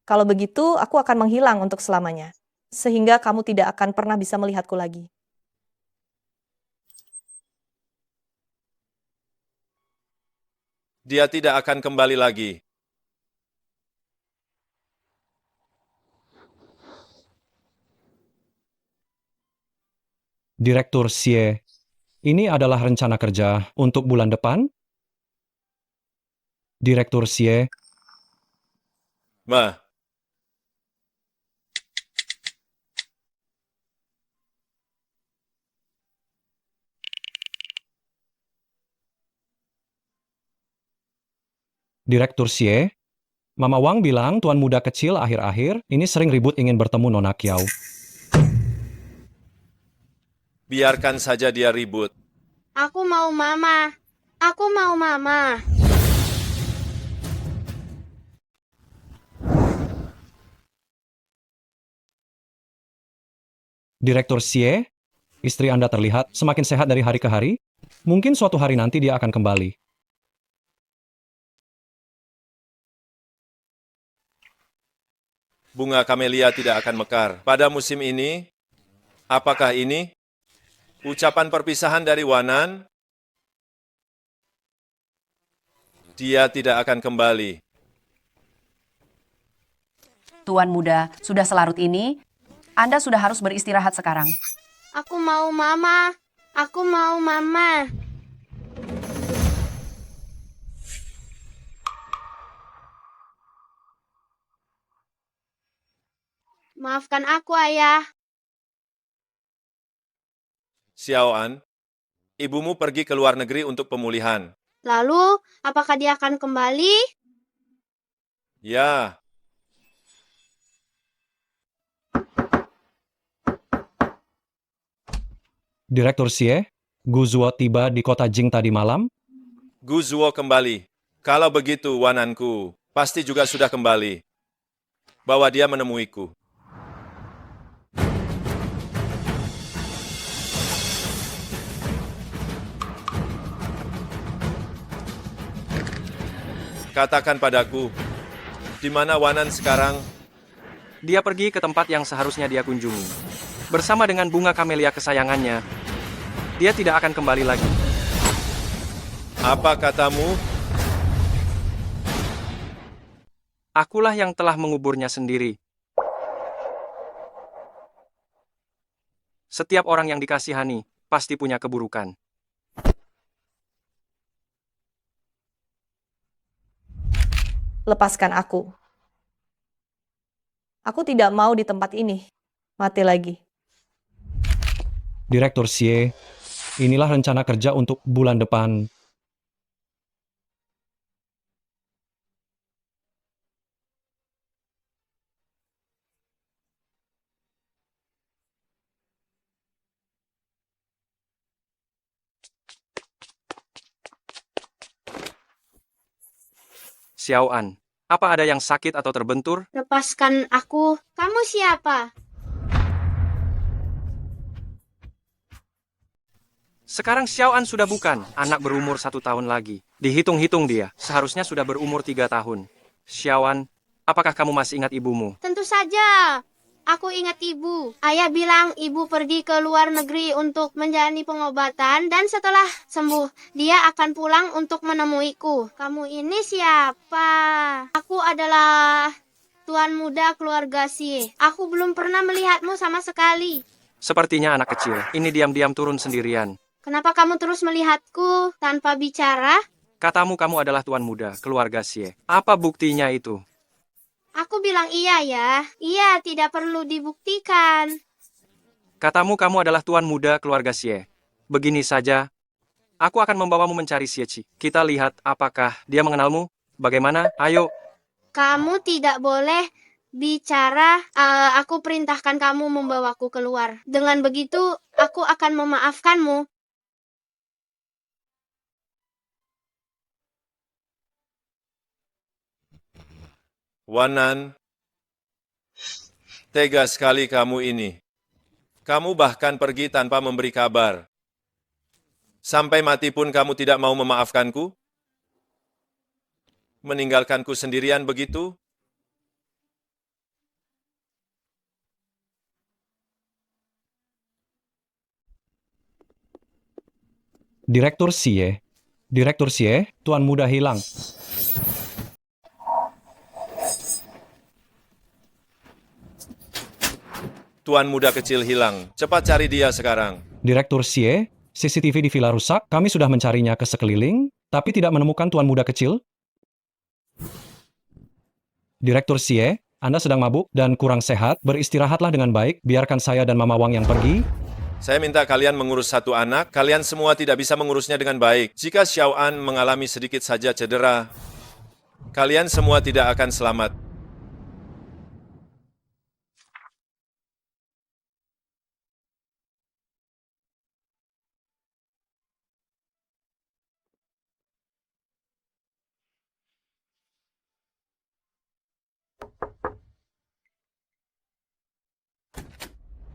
Kalau begitu, aku akan menghilang untuk selamanya. Sehingga kamu tidak akan pernah bisa melihatku lagi. Dia tidak akan kembali lagi. Direktur Xie, ini adalah rencana kerja untuk bulan depan? Direktur Xie, Ma, Direktur Xie, Mama Wang bilang tuan muda kecil akhir-akhir ini sering ribut ingin bertemu Nona Kiao. biarkan saja dia ribut. Aku mau mama. Aku mau mama. Direktur Xie, istri Anda terlihat semakin sehat dari hari ke hari. Mungkin suatu hari nanti dia akan kembali. Bunga kamelia tidak akan mekar pada musim ini. Apakah ini ucapan perpisahan dari Wanan? Dia tidak akan kembali. Tuan muda, sudah selarut ini, Anda sudah harus beristirahat sekarang. Aku mau mama. Aku mau mama. Maafkan aku, Ayah. Xiaoan, ibumu pergi ke luar negeri untuk pemulihan. Lalu, apakah dia akan kembali? Ya, Direktur Xie, Gu Zuo tiba di kota Jing tadi malam. Gu Zuo kembali. Kalau begitu, Wananku pasti juga sudah kembali. Bawa dia menemuiku. Katakan padaku, di mana Wanan sekarang? Dia pergi ke tempat yang seharusnya dia kunjungi. Bersama dengan bunga kamelia kesayangannya, dia tidak akan kembali lagi. Apa katamu? Akulah yang telah menguburnya sendiri. Setiap orang yang dikasihani pasti punya keburukan. Lepaskan aku. Aku tidak mau di tempat ini. Mati lagi. Direktur Xie, inilah rencana kerja untuk bulan depan. Xiaoan, apa ada yang sakit atau terbentur? Lepaskan aku. Kamu siapa? Sekarang Xiaoan sudah bukan anak berumur 1 tahun lagi. Dihitung-hitung dia, seharusnya sudah berumur 3 tahun. Xiaoan, apakah kamu masih ingat ibumu? Tentu saja. Aku ingat ibu. Ayah bilang ibu pergi ke luar negeri untuk menjalani pengobatan dan setelah sembuh, dia akan pulang untuk menemuiku. Kamu ini siapa? Aku adalah tuan muda keluarga Xie. Aku belum pernah melihatmu sama sekali. Sepertinya anak kecil. Ini diam-diam turun sendirian. Kenapa kamu terus melihatku tanpa bicara? Katamu kamu adalah tuan muda keluarga Xie. Apa buktinya itu? Aku bilang iya ya. Iya, tidak perlu dibuktikan. Katamu kamu adalah tuan muda keluarga Xie. Begini saja, aku akan membawamu mencari Xie. Kita lihat apakah dia mengenalmu. Bagaimana? Ayo. Kamu tidak boleh bicara. Aku perintahkan kamu membawaku keluar. Dengan begitu, aku akan memaafkanmu. Wanan, tega sekali kamu ini. Kamu bahkan pergi tanpa memberi kabar. Sampai mati pun kamu tidak mau memaafkanku? Meninggalkanku sendirian begitu? Direktur Xie, tuan muda hilang. Tuan muda kecil hilang. Cepat cari dia sekarang. Direktur Xie, CCTV di villa rusak, kami sudah mencarinya ke sekeliling, tapi tidak menemukan tuan muda kecil. Direktur Xie, Anda sedang mabuk dan kurang sehat, beristirahatlah dengan baik, biarkan saya dan Mama Wang yang pergi. Saya minta kalian mengurus satu anak, kalian semua tidak bisa mengurusnya dengan baik. Jika Xiaoan mengalami sedikit saja cedera, kalian semua tidak akan selamat.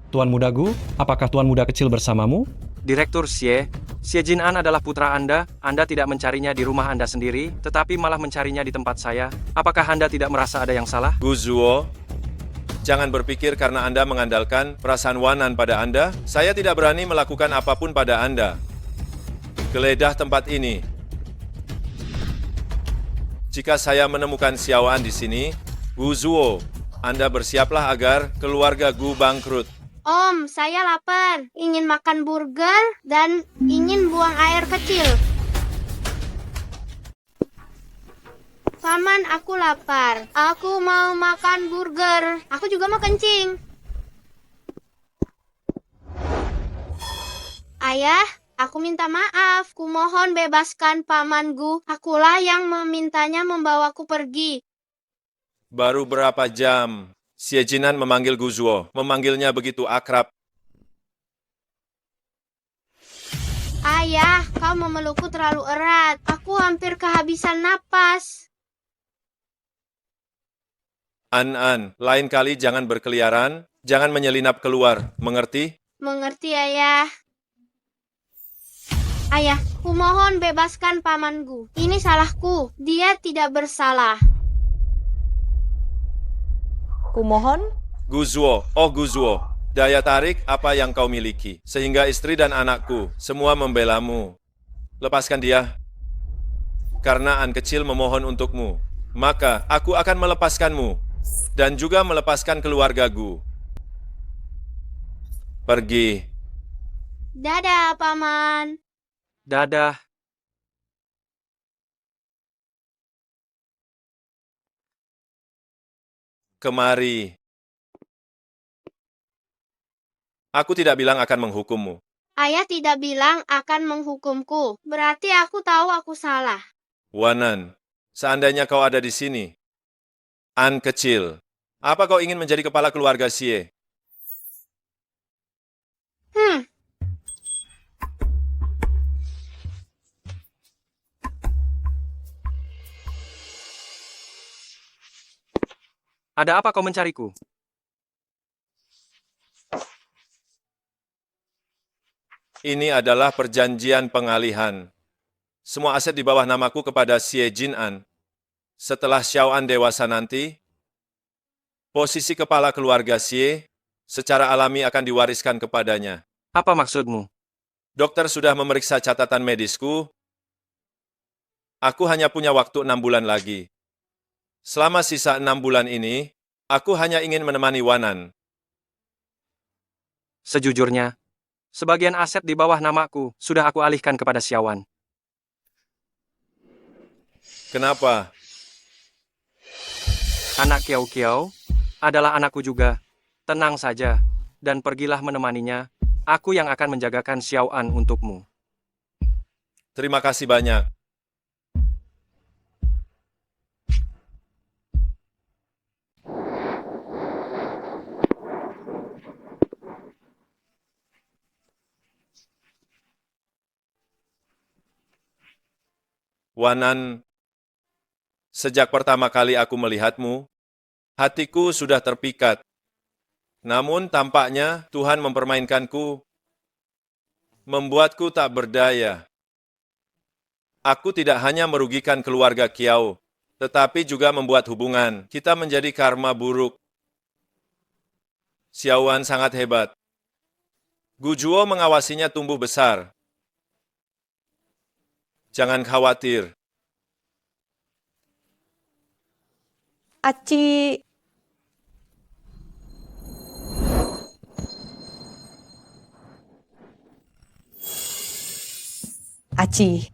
Tuan Muda Gu, apakah Tuan Muda kecil bersamamu? Direktur Xie Jinan adalah putra Anda tidak mencarinya di rumah Anda sendiri, tetapi malah mencarinya di tempat saya. Apakah Anda tidak merasa ada yang salah? Gu Zuo, jangan berpikir karena Anda mengandalkan perasaan Wanan pada Anda, saya tidak berani melakukan apapun pada Anda. Geledah tempat ini. Jika saya menemukan Xiaoan di sini, Gu Zuo, Anda bersiaplah agar keluarga Gu bangkrut. Om, saya lapar. Ingin makan burger dan ingin buang air kecil. Paman, aku lapar. Aku mau makan burger. Aku juga mau kencing. Ayah, aku minta maaf. Kumohon bebaskan Paman Gu. Akulah yang memintanya membawaku pergi. Baru berapa jam? Xie Jinan memanggil Gu Zuo, memanggilnya begitu akrab. Ayah, kau memelukku terlalu erat. Aku hampir kehabisan napas. An, lain kali jangan berkeliaran, jangan menyelinap keluar, mengerti? Mengerti, Ayah. Ayah, kumohon bebaskan Paman Gu. Ini salahku. Dia tidak bersalah. Kumohon, Gu Zuo, oh Gu Zuo, daya tarik apa yang kau miliki, sehingga istri dan anakku semua membelamu. Lepaskan dia. Karena An kecil memohon untukmu, maka aku akan melepaskanmu, dan juga melepaskan keluarga Gu. Pergi. Dadah, Paman. Dadah. Kemari. Aku tidak bilang akan menghukummu. Ayah tidak bilang akan menghukumku. Berarti aku tahu aku salah. Wanan, seandainya kau ada di sini, An kecil, apa kau ingin menjadi kepala keluarga Xie? Ada apa kau mencariku? Ini adalah perjanjian pengalihan. Semua aset di bawah namaku kepada Xie Jinan. Setelah Xiao An dewasa nanti, posisi kepala keluarga Xie secara alami akan diwariskan kepadanya. Apa maksudmu? Dokter sudah memeriksa catatan medisku. Aku hanya punya waktu 6 bulan lagi. Selama sisa 6 bulan ini, aku hanya ingin menemani Wanan. Sejujurnya, sebagian aset di bawah namaku sudah aku alihkan kepada Xiaowan. Kenapa? Anak Kiao Kiao adalah anakku juga. Tenang saja, dan pergilah menemaninya. Aku yang akan menjagakan Xiaoan untukmu. Terima kasih banyak. Wanan, sejak pertama kali aku melihatmu, hatiku sudah terpikat. Namun tampaknya Tuhan mempermainkanku, membuatku tak berdaya. Aku tidak hanya merugikan keluarga Kiao, tetapi juga membuat hubungan kita menjadi karma buruk. Xiaowan sangat hebat. Gu Zuo mengawasinya tumbuh besar. Jangan khawatir. Aci. Aci,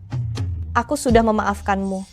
aku sudah memaafkanmu.